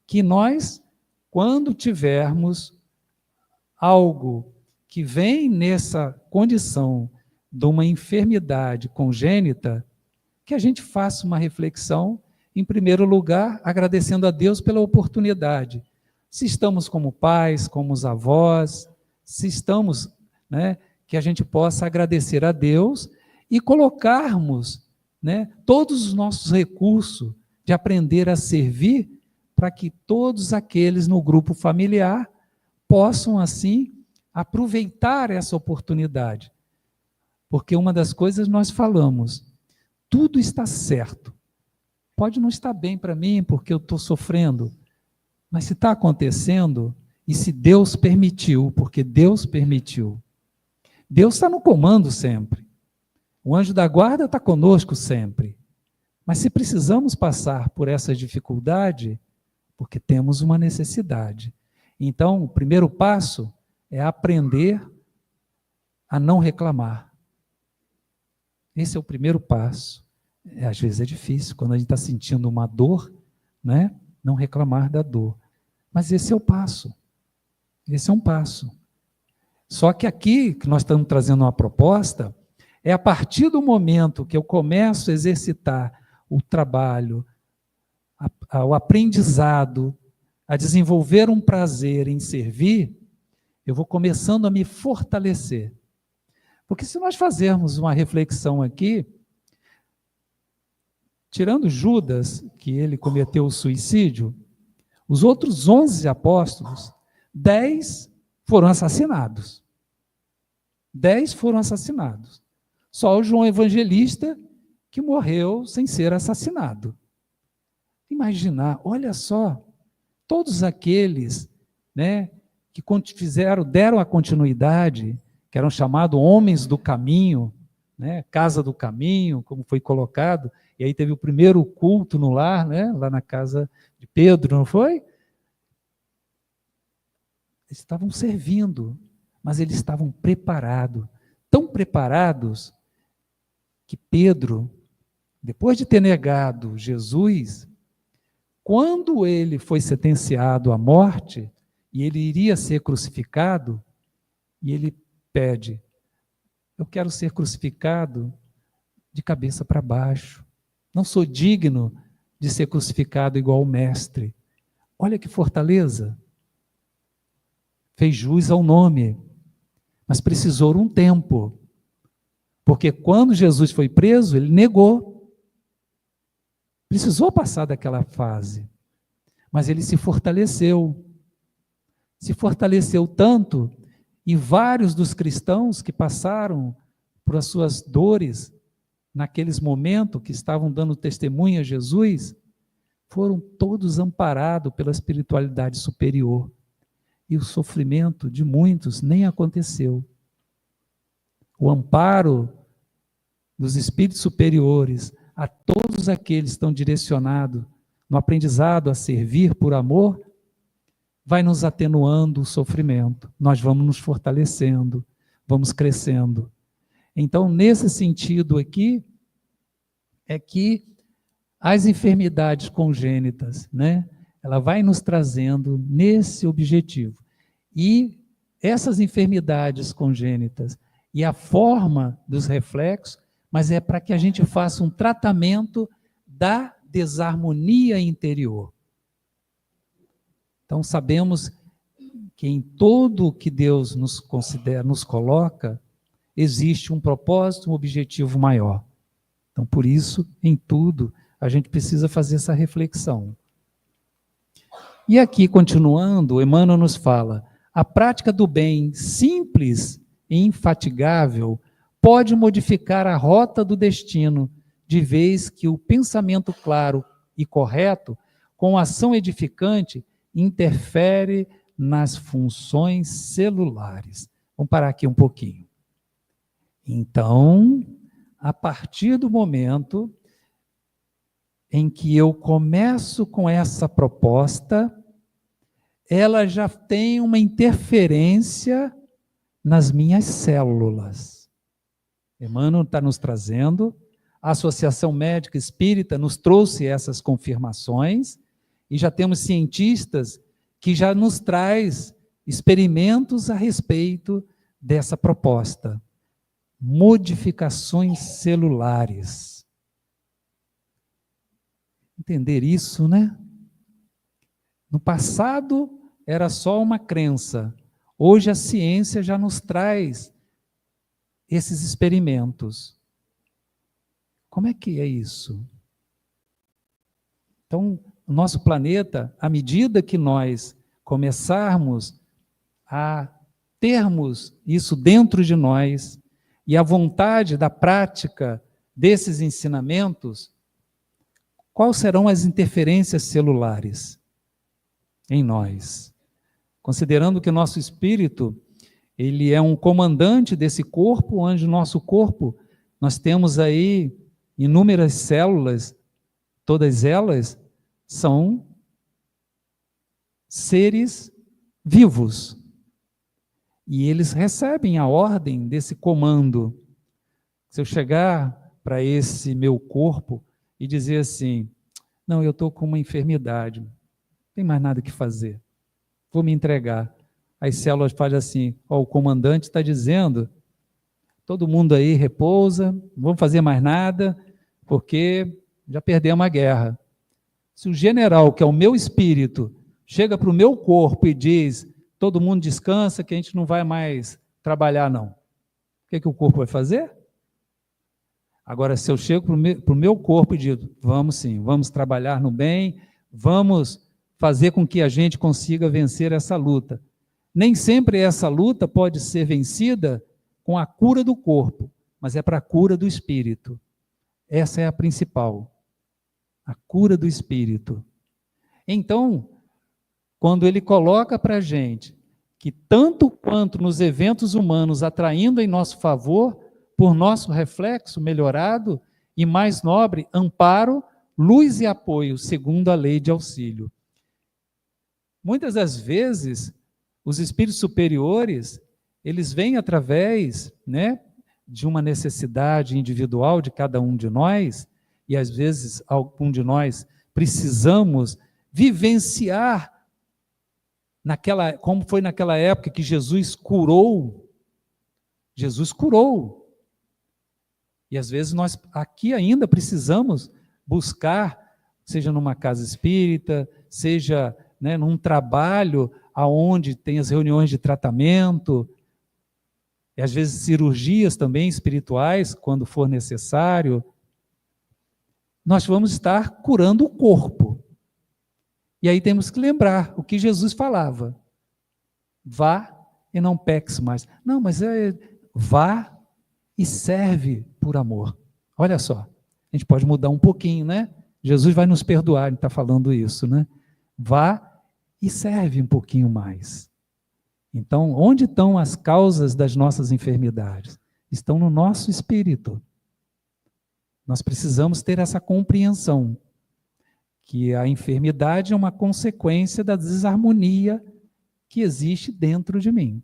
que nós, quando tivermos algo que vem nessa condição de uma enfermidade congênita, que a gente faça uma reflexão, em primeiro lugar, agradecendo a Deus pela oportunidade. Se estamos como pais, como os avós, se estamos, né, que a gente possa agradecer a Deus e colocarmos, né, todos os nossos recursos de aprender a servir para que todos aqueles no grupo familiar possam, assim, aproveitar essa oportunidade. Porque uma das coisas nós falamos, tudo está certo. Pode não estar bem para mim, porque eu estou sofrendo, mas se está acontecendo, e se Deus permitiu, porque Deus permitiu, Deus está no comando sempre. O anjo da guarda está conosco sempre. Mas se precisamos passar por essa dificuldade, porque temos uma necessidade. Então, o primeiro passo é aprender a não reclamar. Esse é o primeiro passo. Às vezes é difícil, quando a gente está sentindo uma dor, né? Não reclamar da dor. Mas esse é o passo. Esse é um passo. Só que aqui, que nós estamos trazendo uma proposta, é a partir do momento que eu começo a exercitar o trabalho, o aprendizado, a desenvolver um prazer em servir, eu vou começando a me fortalecer. Porque se nós fazermos uma reflexão aqui, tirando Judas, que ele cometeu o suicídio, os outros 11 apóstolos, 10 foram assassinados. 10 foram assassinados. Só o João Evangelista que morreu sem ser assassinado. Imaginar, olha só, todos aqueles, né, que deram a continuidade, que eram chamados homens do caminho, né, casa do caminho, como foi colocado, e aí teve o primeiro culto no lar, né, lá na casa de Pedro, não foi? Eles estavam servindo, mas eles estavam preparados, tão preparados que Pedro, depois de ter negado Jesus, quando ele foi sentenciado à morte, e ele iria ser crucificado, e ele pede, eu quero ser crucificado de cabeça para baixo, não sou digno de ser crucificado igual o mestre. Olha que fortaleza, fez jus ao nome, mas precisou um tempo, porque quando Jesus foi preso, ele negou, precisou passar daquela fase, mas ele se fortaleceu tanto, e vários dos cristãos que passaram por as suas dores, naqueles momentos que estavam dando testemunho a Jesus, foram todos amparados pela espiritualidade superior, e o sofrimento de muitos nem aconteceu. O amparo dos espíritos superiores a todos aqueles que estão direcionados no aprendizado a servir por amor, vai nos atenuando o sofrimento, nós vamos nos fortalecendo, vamos crescendo. Então, nesse sentido aqui, é que as enfermidades congênitas, né, ela vai nos trazendo nesse objetivo. E essas enfermidades congênitas e a forma dos reflexos, mas é para que a gente faça um tratamento da desarmonia interior. Então, sabemos que em tudo o que Deus nos considera, nos coloca, existe um propósito, um objetivo maior. Então, por isso, em tudo, a gente precisa fazer essa reflexão. E aqui, continuando, Emmanuel nos fala, a prática do bem simples e infatigável pode modificar a rota do destino, de vez que o pensamento claro e correto, com ação edificante, interfere nas funções celulares. Vamos parar aqui um pouquinho. Então, a partir do momento em que eu começo com essa proposta, ela já tem uma interferência nas minhas células. Emmanuel está nos trazendo, a Associação Médica Espírita nos trouxe essas confirmações, e já temos cientistas que já nos traz experimentos a respeito dessa proposta. Modificações celulares. Entender isso, né? No passado era só uma crença. Hoje a ciência já nos traz esses experimentos. Como é que é isso? Então, o nosso planeta, à medida que nós começarmos a termos isso dentro de nós, e a vontade da prática desses ensinamentos, quais serão as interferências celulares em nós? Considerando que o nosso espírito, ele é um comandante desse corpo, onde o nosso corpo, nós temos aí inúmeras células, todas elas são seres vivos. E eles recebem a ordem desse comando. Se eu chegar para esse meu corpo e dizer assim, não, eu estou com uma enfermidade, não tem mais nada que fazer, vou me entregar. As células fazem assim, o comandante está dizendo, todo mundo aí repousa, não vamos fazer mais nada, porque já perdemos a guerra. Se o general, que é o meu espírito, chega para o meu corpo e diz, todo mundo descansa, que a gente não vai mais trabalhar, não. O que o corpo vai fazer? Agora, se eu chego para o meu corpo e digo, vamos sim, vamos trabalhar no bem, vamos fazer com que a gente consiga vencer essa luta. Nem sempre essa luta pode ser vencida com a cura do corpo, mas é para a cura do espírito. Essa é a principal, a cura do espírito. Então, quando ele coloca para a gente que tanto quanto nos eventos humanos atraindo em nosso favor, por nosso reflexo melhorado e mais nobre, amparo, luz e apoio, segundo a lei de auxílio. Muitas das vezes, os espíritos superiores, eles vêm através, né, de uma necessidade individual de cada um de nós, e às vezes algum de nós precisamos vivenciar como foi naquela época que Jesus curou. Jesus curou. E às vezes nós aqui ainda precisamos buscar, seja numa casa espírita, seja, né, num trabalho aonde tem as reuniões de tratamento, e às vezes cirurgias também espirituais, quando for necessário, nós vamos estar curando o corpo. E aí temos que lembrar o que Jesus falava. Vá e não peques mais. Não, mas vá e serve por amor. Olha só, a gente pode mudar um pouquinho, né? Jesus vai nos perdoar, ele está falando isso, né? Vá e serve um pouquinho mais. Então, onde estão as causas das nossas enfermidades? Estão no nosso espírito. Nós precisamos ter essa compreensão, que a enfermidade é uma consequência da desarmonia que existe dentro de mim.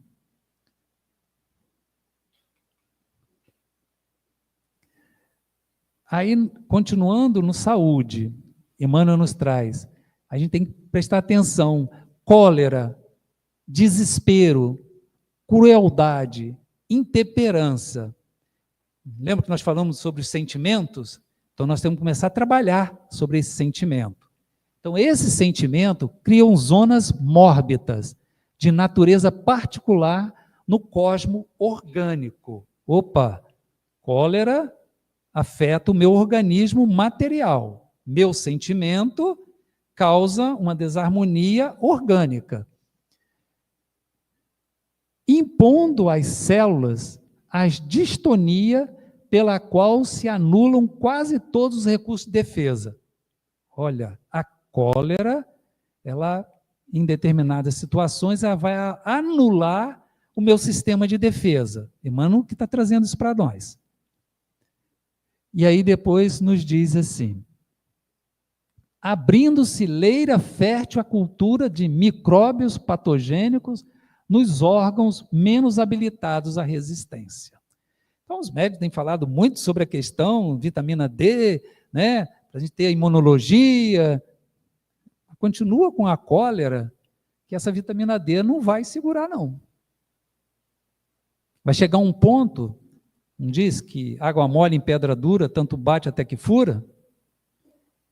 Aí, continuando no saúde, Emmanuel nos traz, a gente tem que prestar atenção, cólera, desespero, crueldade, intemperança. Lembra que nós falamos sobre os sentimentos? Então nós temos que começar a trabalhar sobre esse sentimento. Então esse sentimento cria zonas mórbidas, de natureza particular no cosmo orgânico. Opa, cólera afeta o meu organismo material. Meu sentimento causa uma desarmonia orgânica, impondo às células a distonia pela qual se anulam quase todos os recursos de defesa. Olha, a cólera, ela, em determinadas situações, ela vai anular o meu sistema de defesa. Emmanuel que está trazendo isso para nós. E aí depois nos diz assim, abrindo-se leira fértil à cultura de micróbios patogênicos, nos órgãos menos habilitados à resistência. Então, os médicos têm falado muito sobre a questão vitamina D, né, para a gente ter a imunologia. Continua com a cólera, que essa vitamina D não vai segurar, não. Vai chegar um ponto, não diz que água mole em pedra dura, tanto bate até que fura?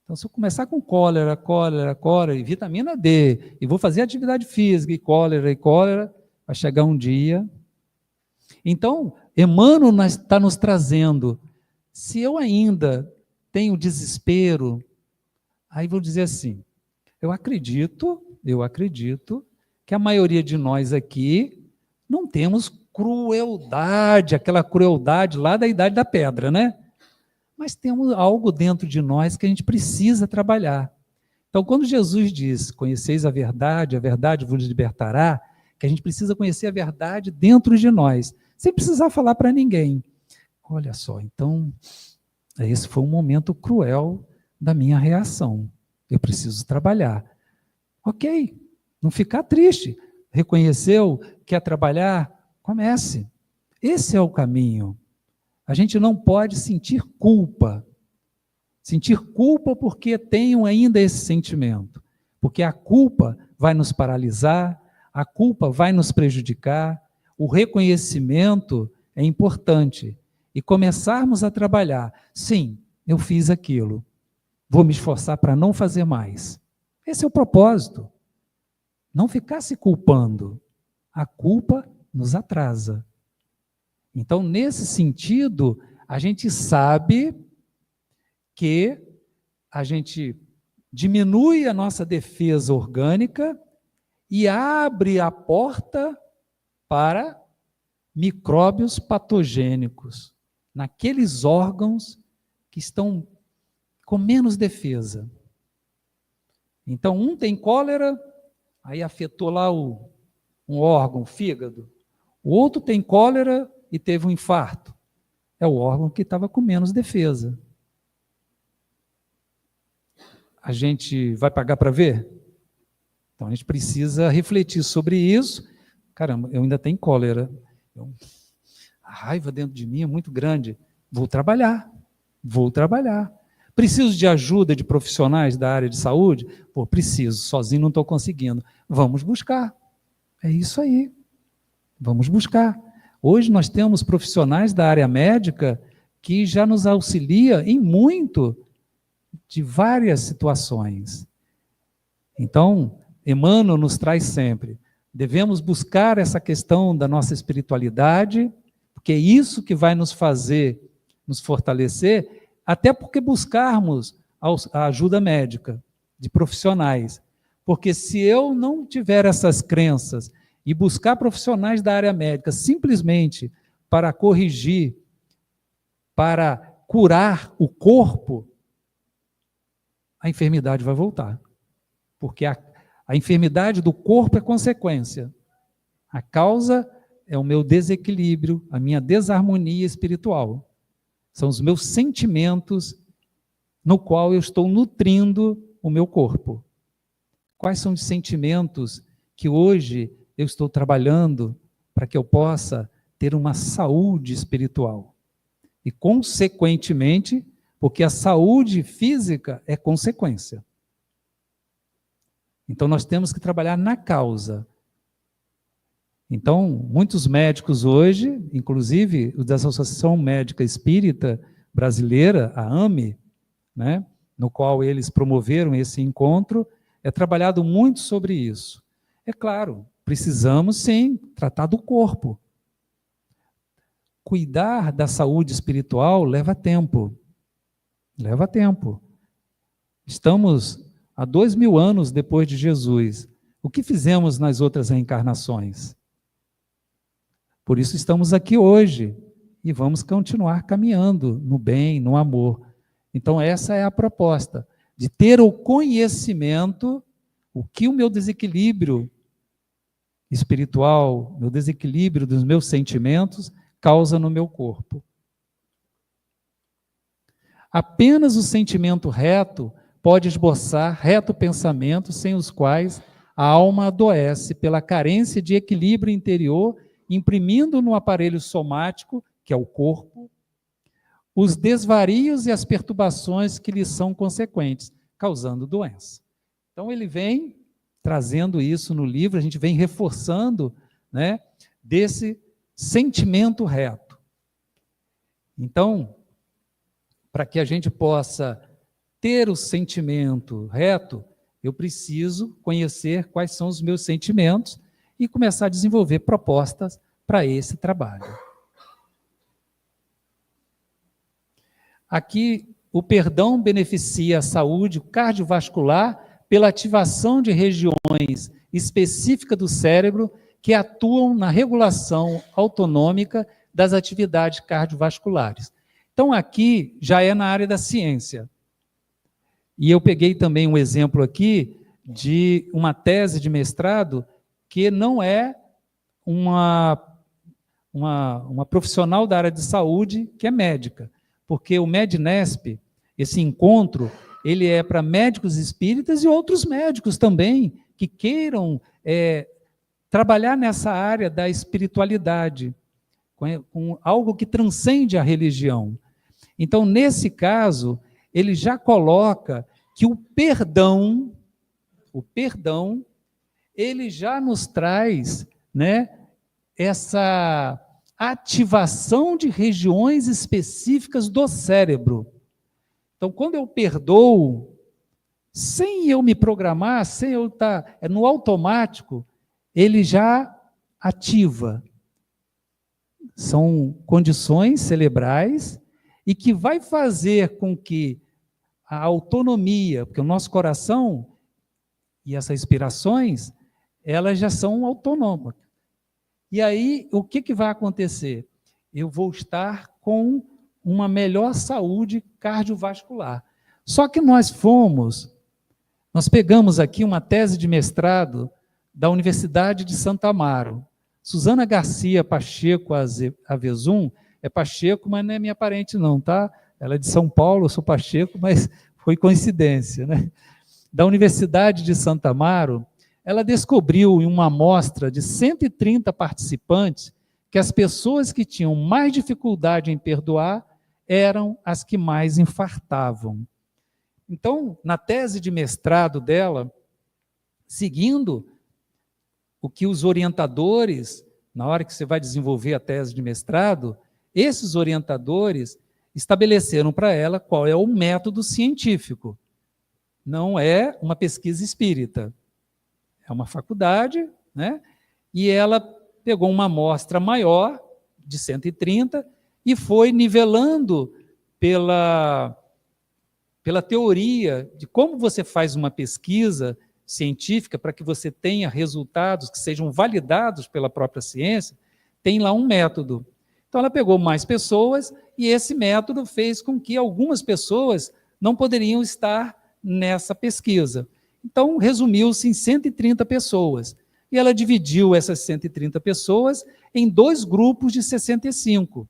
Então, se eu começar com cólera e vitamina D, e vou fazer atividade física, e cólera, vai chegar um dia. Então, Emmanuel está nos trazendo, se eu ainda tenho desespero, aí vou dizer assim, eu acredito que a maioria de nós aqui não temos crueldade, aquela crueldade lá da Idade da Pedra, né? Mas temos algo dentro de nós que a gente precisa trabalhar. Então, quando Jesus diz, conheceis a verdade vos libertará, que a gente precisa conhecer a verdade dentro de nós, sem precisar falar para ninguém. Olha só, então, esse foi um momento cruel da minha reação. Eu preciso trabalhar. Ok, não ficar triste. Reconheceu, quer trabalhar? Comece. Esse é o caminho. A gente não pode sentir culpa. Sentir culpa porque tenho ainda esse sentimento. Porque a culpa vai nos paralisar, a culpa vai nos prejudicar. O reconhecimento é importante. E começarmos a trabalhar. Sim, eu fiz aquilo. Vou me esforçar para não fazer mais. Esse é o propósito. Não ficar se culpando. A culpa nos atrasa. Então, nesse sentido, a gente sabe que a gente diminui a nossa defesa orgânica e abre a porta para micróbios patogênicos, naqueles órgãos que estão com menos defesa. Então, um tem cólera, aí afetou lá um órgão, o fígado. O outro tem cólera e teve um infarto. É o órgão que estava com menos defesa. A gente vai pagar para ver? Então, a gente precisa refletir sobre isso. Caramba, eu ainda tenho cólera. A raiva dentro de mim é muito grande. Vou trabalhar. Preciso de ajuda de profissionais da área de saúde? Pô, preciso, sozinho não estou conseguindo. Vamos buscar. É isso aí. Vamos buscar. Hoje nós temos profissionais da área médica que já nos auxilia em muito de várias situações. Então, Emmanuel nos traz sempre, devemos buscar essa questão da nossa espiritualidade, porque é isso que vai nos fazer, nos fortalecer, até porque buscarmos a ajuda médica, de profissionais. Porque se eu não tiver essas crenças e buscar profissionais da área médica simplesmente para corrigir, para curar o corpo, a enfermidade vai voltar. Porque a enfermidade do corpo é consequência. A causa é o meu desequilíbrio, a minha desarmonia espiritual. São os meus sentimentos no qual eu estou nutrindo o meu corpo. Quais são os sentimentos que hoje eu estou trabalhando para que eu possa ter uma saúde espiritual? E, consequentemente, porque a saúde física é consequência. Então, nós temos que trabalhar na causa. Então, muitos médicos hoje, inclusive o da Associação Médica Espírita Brasileira, a AME, né, no qual eles promoveram esse encontro, é trabalhado muito sobre isso. É claro, precisamos sim tratar do corpo. Cuidar da saúde espiritual leva tempo. Leva tempo. Estamos há 2000 anos depois de Jesus. O que fizemos nas outras reencarnações? Por isso estamos aqui hoje e vamos continuar caminhando no bem, no amor. Então essa é a proposta, de ter o conhecimento, o que o meu desequilíbrio espiritual, meu desequilíbrio dos meus sentimentos causa no meu corpo. Apenas o sentimento reto pode esboçar reto pensamento, sem os quais a alma adoece pela carência de equilíbrio interior, imprimindo no aparelho somático, que é o corpo, os desvarios e as perturbações que lhes são consequentes, causando doença. Então ele vem trazendo isso no livro, a gente vem reforçando, né, desse sentimento reto. Então, para que a gente possa ter o sentimento reto, eu preciso conhecer quais são os meus sentimentos e começar a desenvolver propostas para esse trabalho. Aqui, o perdão beneficia a saúde cardiovascular pela ativação de regiões específicas do cérebro que atuam na regulação autonômica das atividades cardiovasculares. Então, aqui já é na área da ciência. E eu peguei também um exemplo aqui de uma tese de mestrado que não é uma profissional da área de saúde que é médica, porque o Mednesp, esse encontro, ele é para médicos espíritas e outros médicos também que queiram trabalhar nessa área da espiritualidade, com algo que transcende a religião. Então, nesse caso, ele já coloca que o perdão, ele já nos traz, né, essa ativação de regiões específicas do cérebro. Então, quando eu perdoo, sem eu me programar, sem eu estar no automático, ele já ativa. São condições cerebrais e que vai fazer com que a autonomia, porque o nosso coração e essas inspirações, elas já são autônomas. E aí, o que vai acontecer? Eu vou estar com uma melhor saúde cardiovascular. Só que nós pegamos aqui uma tese de mestrado da Universidade de Santo Amaro. Suzana Garcia Pacheco Avezum, é Pacheco, mas não é minha parente não, tá? Ela é de São Paulo, eu sou Pacheco, mas foi coincidência, né? Da Universidade de Santo Amaro, ela descobriu em uma amostra de 130 participantes que as pessoas que tinham mais dificuldade em perdoar eram as que mais infartavam. Então, na tese de mestrado dela, seguindo o que os orientadores, na hora que você vai desenvolver a tese de mestrado, esses orientadores estabeleceram para ela qual é o método científico. Não é uma pesquisa espírita. É uma faculdade, né? E ela pegou uma amostra maior, de 130, e foi nivelando pela teoria de como você faz uma pesquisa científica para que você tenha resultados que sejam validados pela própria ciência, tem lá um método. Então, ela pegou mais pessoas e esse método fez com que algumas pessoas não poderiam estar nessa pesquisa. Então, resumiu-se em 130 pessoas. E ela dividiu essas 130 pessoas em 2 grupos de 65.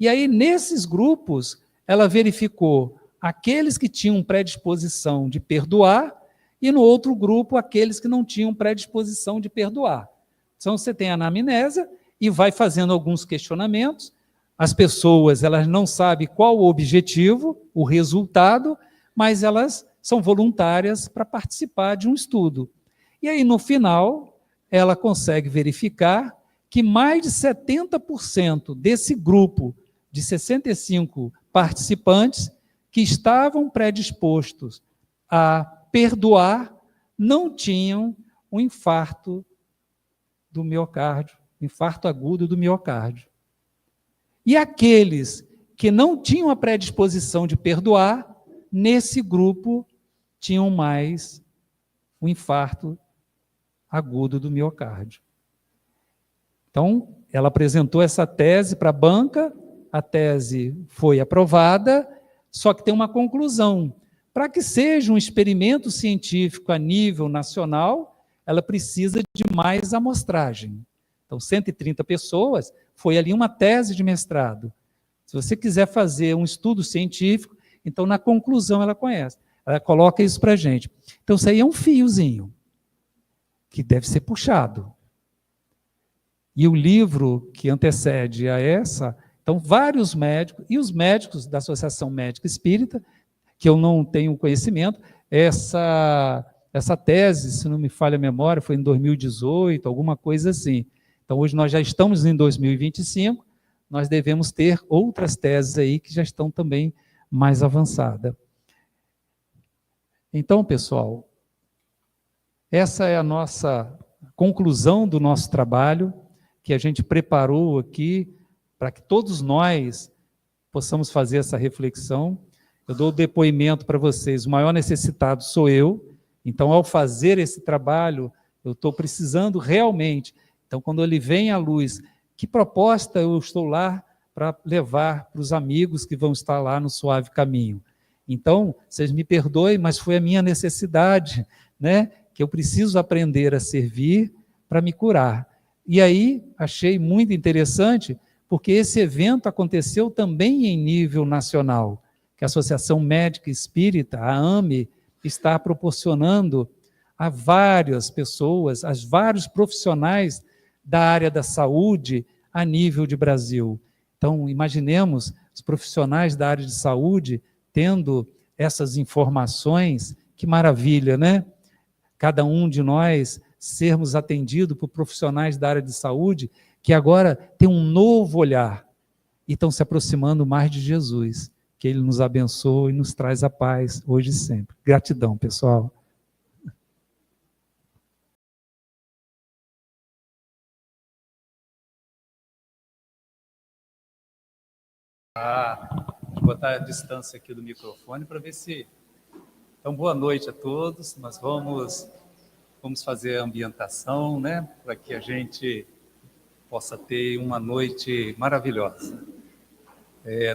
E aí, nesses grupos, ela verificou aqueles que tinham predisposição de perdoar e, no outro grupo, aqueles que não tinham predisposição de perdoar. Então, você tem a anamnese e vai fazendo alguns questionamentos. As pessoas, elas não sabem qual o objetivo, o resultado, mas elas são voluntárias para participar de um estudo. E aí, no final, ela consegue verificar que mais de 70% desse grupo de 65 participantes que estavam predispostos a perdoar não tinham um infarto do miocárdio, infarto agudo do miocárdio. E aqueles que não tinham a predisposição de perdoar, nesse grupo tinham mais um infarto agudo do miocárdio. Então, ela apresentou essa tese para a banca, a tese foi aprovada, só que tem uma conclusão. Para que seja um experimento científico a nível nacional, ela precisa de mais amostragem. Então, 130 pessoas, foi ali uma tese de mestrado. Se você quiser fazer um estudo científico, então, na conclusão, ela coloca isso para a gente. Então, isso aí é um fiozinho. que deve ser puxado. E o livro que antecede a essa, então vários médicos, e os médicos da Associação Médica Espírita, que eu não tenho conhecimento, essa tese, se não me falha a memória, foi em 2018, alguma coisa assim. Então hoje nós já estamos em 2025, nós devemos ter outras teses aí que já estão também mais avançadas. Então, pessoal, essa é a nossa conclusão do nosso trabalho, que a gente preparou aqui para que todos nós possamos fazer essa reflexão. Eu dou o depoimento para vocês, o maior necessitado sou eu, então ao fazer esse trabalho, eu estou precisando realmente. Então, quando ele vem à luz, que proposta eu estou lá para levar para os amigos que vão estar lá no suave caminho? Então, vocês me perdoem, mas foi a minha necessidade, né? Que eu preciso aprender a servir para me curar. E aí, achei muito interessante, porque esse evento aconteceu também em nível nacional, que a Associação Médica Espírita, a AME, está proporcionando a várias pessoas, a vários profissionais da área da saúde a nível de Brasil. Então, imaginemos os profissionais da área de saúde tendo essas informações, que maravilha, né? Cada um de nós sermos atendidos por profissionais da área de saúde que agora têm um novo olhar e estão se aproximando mais de Jesus. Que Ele nos abençoe e nos traz a paz hoje e sempre. Gratidão, pessoal. Vou botar a distância aqui do microfone para ver se... Então, boa noite a todos. Nós vamos fazer a ambientação, né? Para que a gente possa ter uma noite maravilhosa.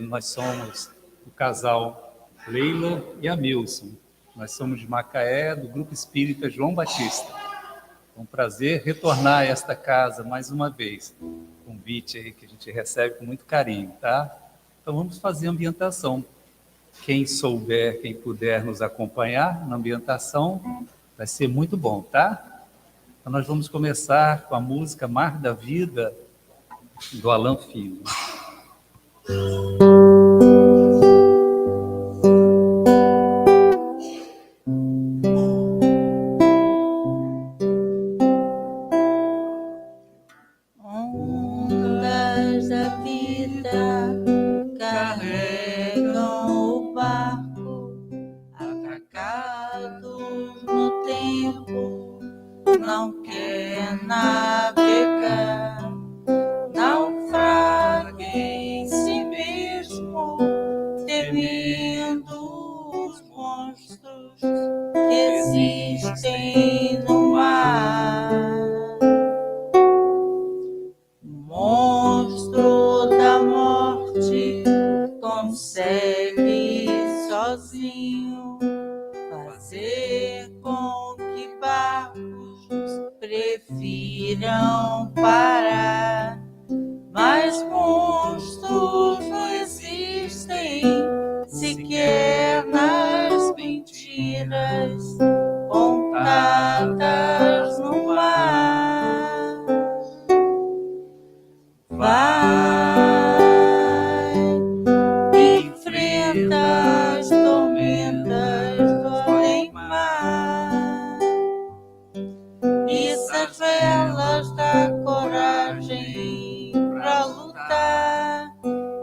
Nós somos o casal Leila e Amilson. Nós somos de Macaé, do Grupo Espírita João Batista. É um prazer retornar a esta casa mais uma vez. Convite aí que a gente recebe com muito carinho, tá? Então vamos fazer a ambientação. Quem souber, quem puder nos acompanhar na ambientação, vai ser muito bom, tá? Então nós vamos começar com a música Mar da Vida, do Alan Filho. Ondas da vida carregam o barco, atracados no tempo, não quer navegar, naufraga em si mesmo, temendo os monstros que existem no mar. Monstro da morte consegue sozinho fazer com que barcos prefiram parar, mas monstros não existem sequer nas mentiras contadas no mar. Vai, enfrenta as tormentas do além-mar, e as velas da coragem pra lutar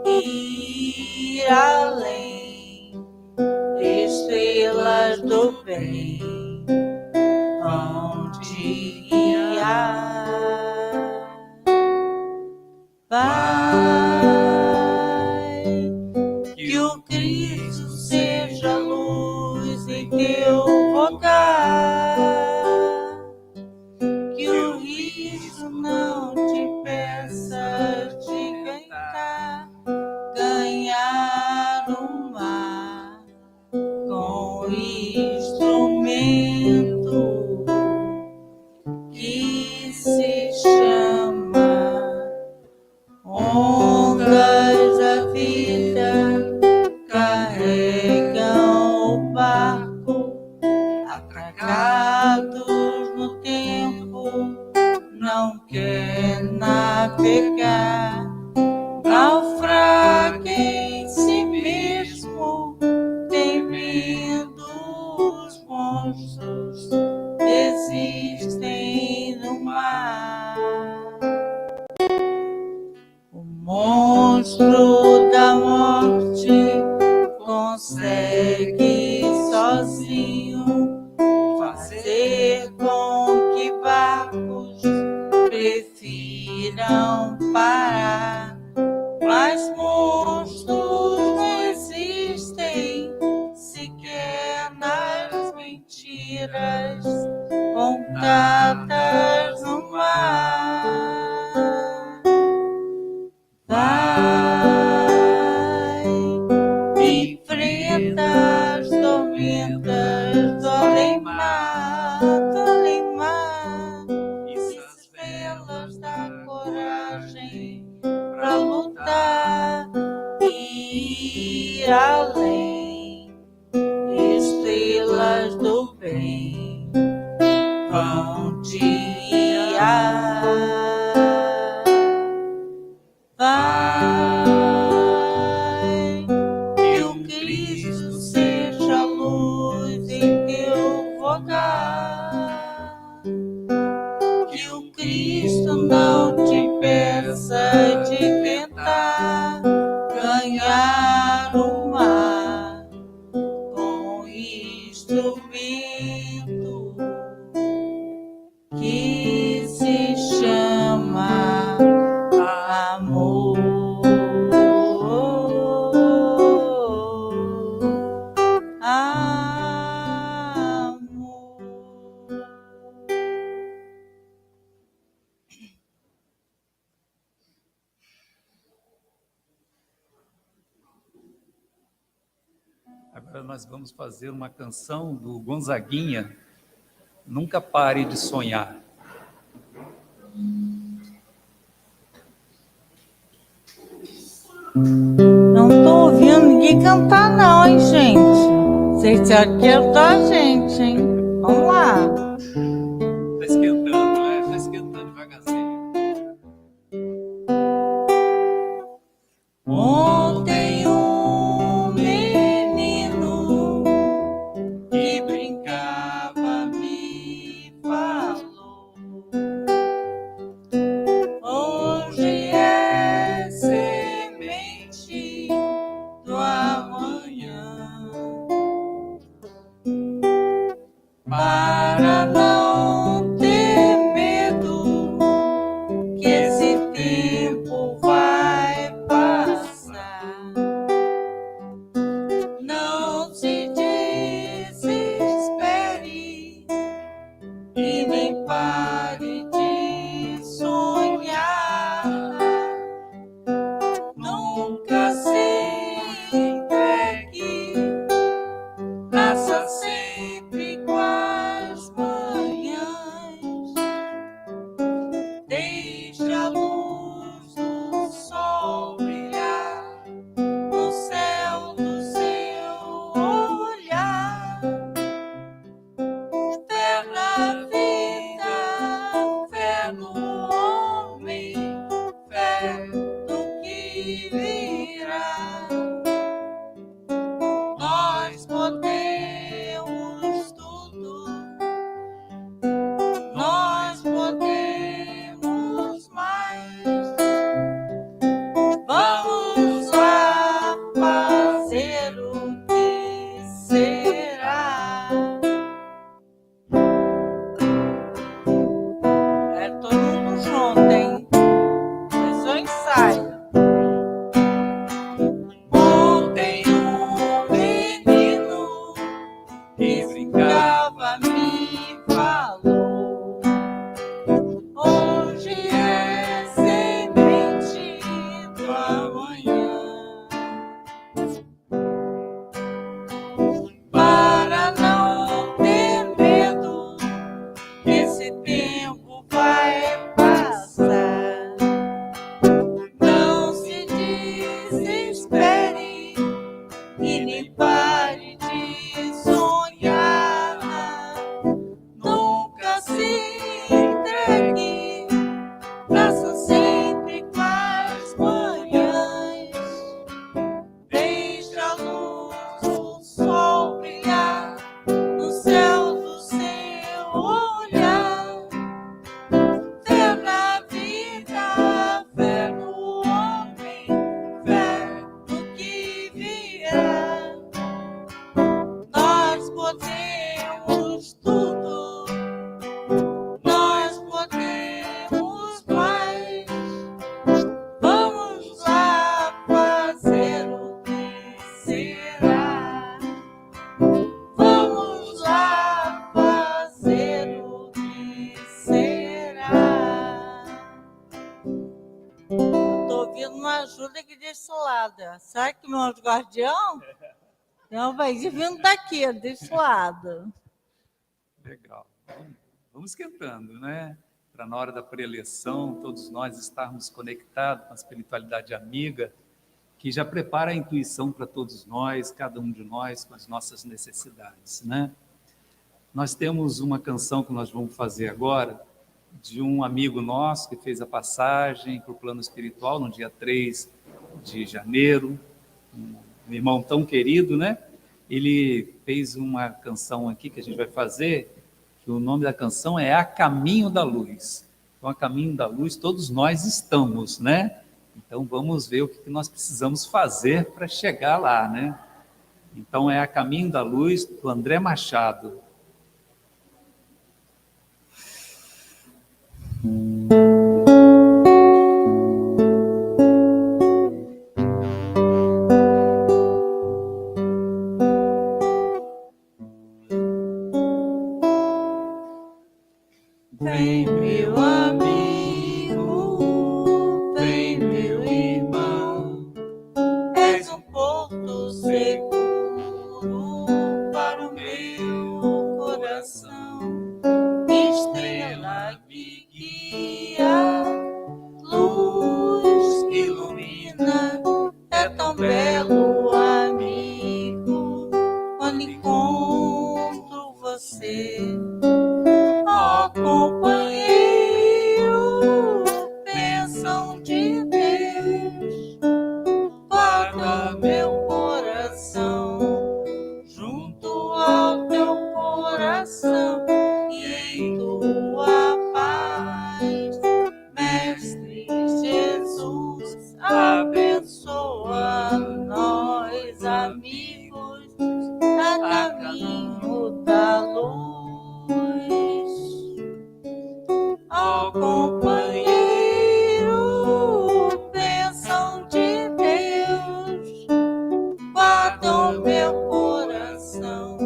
e ir além. Estrelas do bem vão te guiar. Vai, que o Cristo seja luz em teu vogar, que o riso não te peça de ganhar monstro da morte consegue sozinho fazer com que barcos prefiram parar. Mas monstros não existem sequer nas mentiras contadas no mar. Vai, enfrenta as tormentas do além-mar, e as velas da coragem pra lutar e ir além. Estrelas do bem vão te guiar. Vai, que o Cristo seja luz em teu vogar. Que o Cristo não te peça de tentar ganhar o mar com instrumento que se chama amor. Agora nós vamos fazer uma canção do Gonzaguinha, Nunca Pare de Sonhar. Não tô ouvindo ninguém cantar não, hein, gente? Vocês disseram que ia ajudar a gente, hein? Vamos lá. Está esquentando, né? Está esquentando devagarzinho. Ontem um menino que brincava me falou. Hoje é semente do amanhã. Para não ter medo que esse tempo vai passar. Não se desespere e nem pare de sonhar. Nunca se entregue, nasça sempre com as manhãs. Deixe a luz do sol brilhar no céu do seu olhar. Fé na vida, fé no homem, fé no que virá. Nós podemos tudo, nós podemos mais. Vamos lá fazer o que será. É todo mundo junto, hein? É só ensaio. pedindo uma ajuda aqui desse lado. Será que meu anjo guardião? Não, vai vindo daqui, desse lado. Legal. Vamos esquentando, né? Para na hora da preeleição, todos nós estarmos conectados com a espiritualidade amiga, que já prepara a intuição para todos nós, cada um de nós, com as nossas necessidades, né? Nós temos uma canção que nós vamos fazer agora, de um amigo nosso que fez a passagem para o plano espiritual no dia 3 de janeiro, um irmão tão querido, né? Ele fez uma canção aqui que a gente vai fazer, que o nome da canção é A Caminho da Luz. Então, a Caminho da Luz, todos nós estamos, né? Então, vamos ver o que nós precisamos fazer para chegar lá, né? Então, é A Caminho da Luz, do André Machado. Vem, meu amigo, vem, meu irmão, és um porto seguro para o meu coração, estrela que guia, luz que ilumina, é tão belo, amigo, quando encontro você. Ó companheiro, bênção de Deus, guarda meu coração junto ao teu coração e em tua paz, Mestre Jesus, abençoa nós, amigos, a caminho da luz. Ó companheiro, bênção de Deus, guarda o meu coração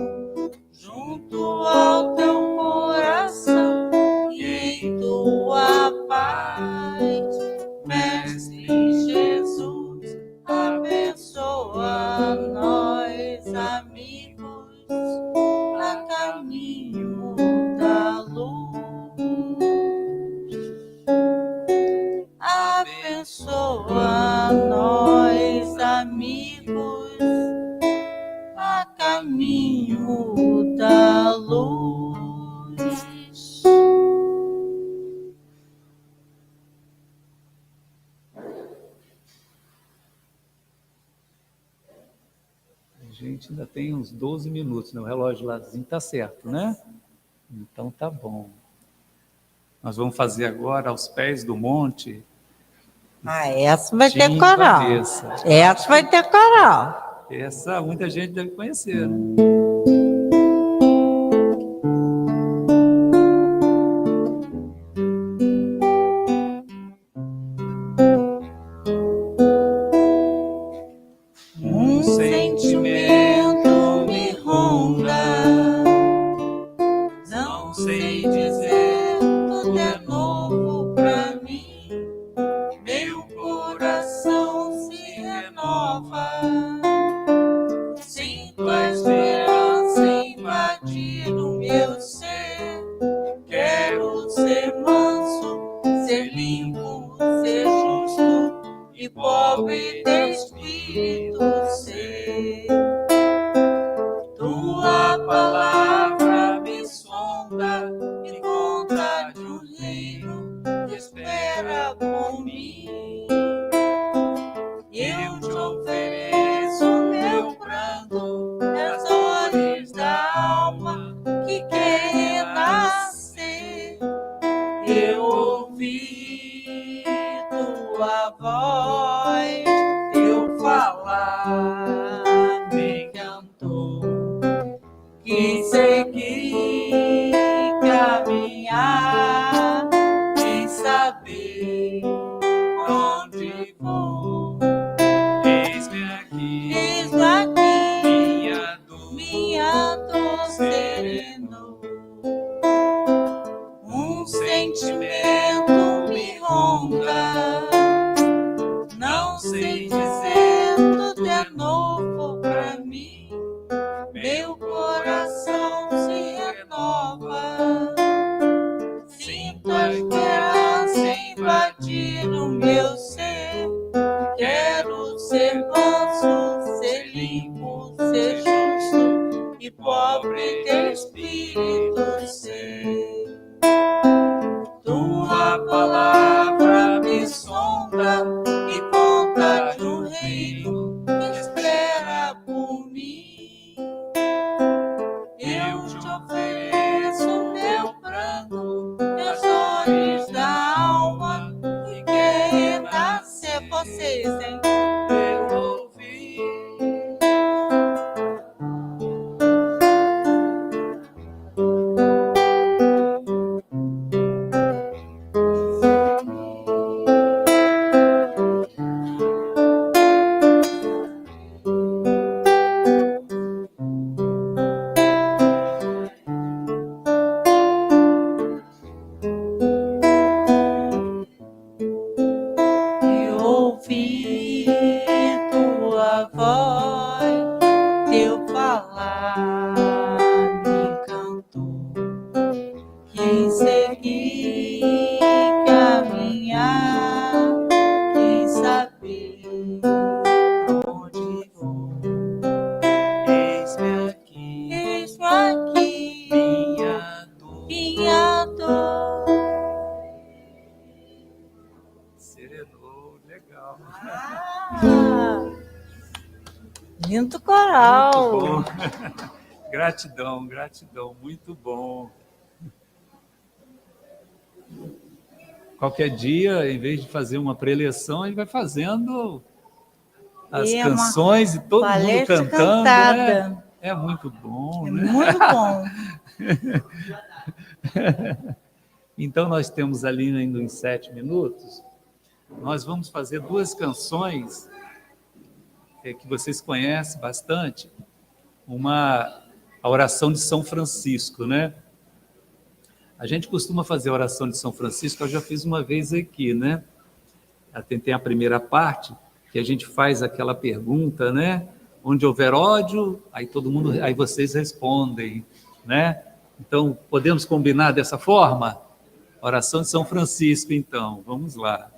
junto ao teu coração e em tua paz, Mestre Jesus, abençoa nós, amigos, a caminho da luz. Abençoa nós, amigos, a caminho da luz. A gente ainda tem uns 12 minutos, né? O relógio lázinho está certo, né? Então tá bom. Nós vamos fazer agora Aos Pés do Monte. Essa vai ter coral. Essa vai ter coral. Essa muita gente deve conhecer, né? Um sentimento me ronda, não sei dizer, tudo é novo pra mim. Meu coração se renova, sinto a esperança invadir o meu ser. Quero ser manso, ser limpo, ser justo e pobre de espírito ser. Tua palavra me sonda, me conta de um reino que espera por mim. Eu te ofereço meu pranto, as dores da alma que quer renascer. Eu ouvi tua voz, teu falar me encantou. Quis seguir, caminhar, sem saber onde vou. Eis-me aqui, minha dor serenou. Um sentimento me ronda, não sei dizer, tudo é novo pra mim. Meu coração se renova. Sinto a esperança invadir o meu ser. Quero ser manso, ser limpo, ser justo e pobre de espírito ser. Tua palavra me sonda e conta de um reino que espera por mim. Eu te ofereço meu pranto, meus dores da alma, e quer renascer vocês, hein? Eu ouvi. Eu ouvi tua voz, teu falar me encantou. Quis seguir, caminhar, quis saber onde vou. Eis-me aqui, minha dor. Serenou, legal. Lindo coral. Muito bom. Gratidão, gratidão, muito bom. Qualquer dia, em vez de fazer uma preleção, ele vai fazendo as E é uma canções e todo mundo palestra cantando, cantada. né? É muito bom, É né? muito bom. Então, nós temos ali ainda uns 7 minutos. Nós vamos fazer 2 canções que vocês conhecem bastante. A oração de São Francisco, né? A gente costuma fazer a oração de São Francisco, eu já fiz uma vez aqui, né? Tem a primeira parte, que a gente faz aquela pergunta, né? Onde houver ódio, aí vocês respondem, né? Então, podemos combinar dessa forma? Oração de São Francisco, então, vamos lá.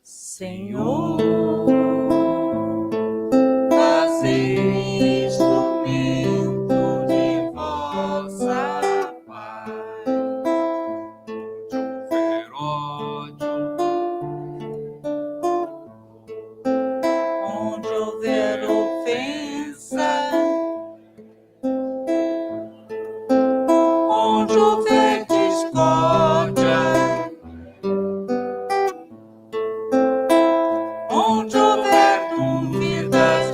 Senhor, fazei instrumento de vossa paz. Onde houver ódio, Onde houver ofensa, onde houver discórdia, onde houver dúvidas,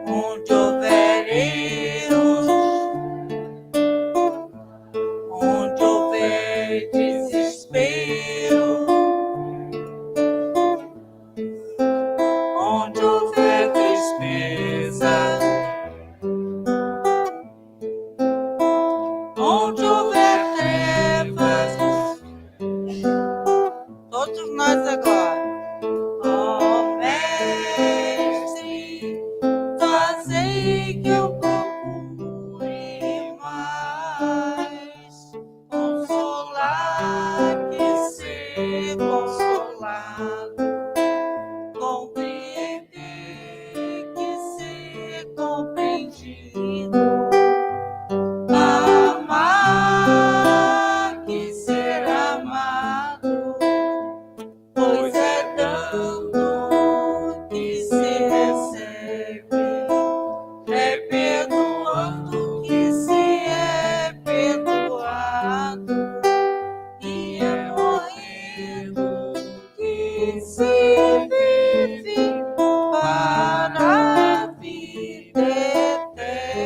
onde houver erros, onde houver desespero, onde houver tristeza, onde houver trevas, todos nós agora. Ó Mestre, fazei que eu procure mais consolar que ser consolado, compreender que ser compreendido, amar que ser amado, pois é dando que se recebe, é perdoando que se é perdoado, e é morrendo que se vive para a vida eterna.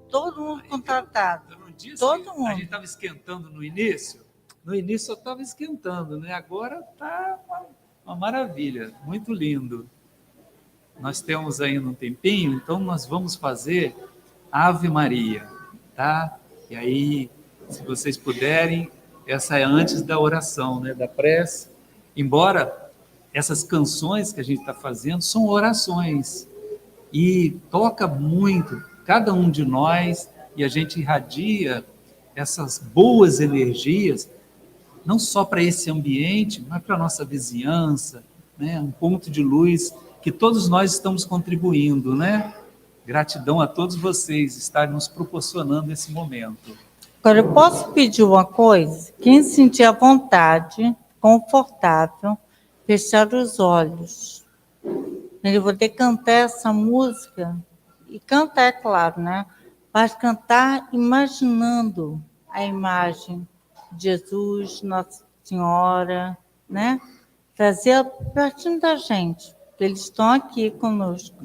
Todo mundo contratado. Eu não disse Todo que mundo. a gente estava esquentando no início? No início eu estava esquentando, né? Agora está uma maravilha, muito lindo. Nós temos ainda um tempinho, então nós vamos fazer Ave Maria, tá? E aí, se vocês puderem, essa é antes da oração, né? Da prece. Embora essas canções que a gente está fazendo são orações e toca muito cada um de nós e a gente irradia essas boas energias não só para esse ambiente, mas para a nossa vizinhança, né? Um ponto de luz que todos nós estamos contribuindo, né? Gratidão a todos vocês estarem nos proporcionando esse momento. Agora, eu posso pedir uma coisa? Quem se sentir à vontade, confortável, fechar os olhos. Eu vou ter que cantar essa música, e cantar, é claro, né? Mas cantar imaginando a imagem de Jesus, Nossa Senhora, né? Trazer pertinho da gente, porque eles estão aqui conosco.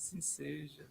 Assim seja.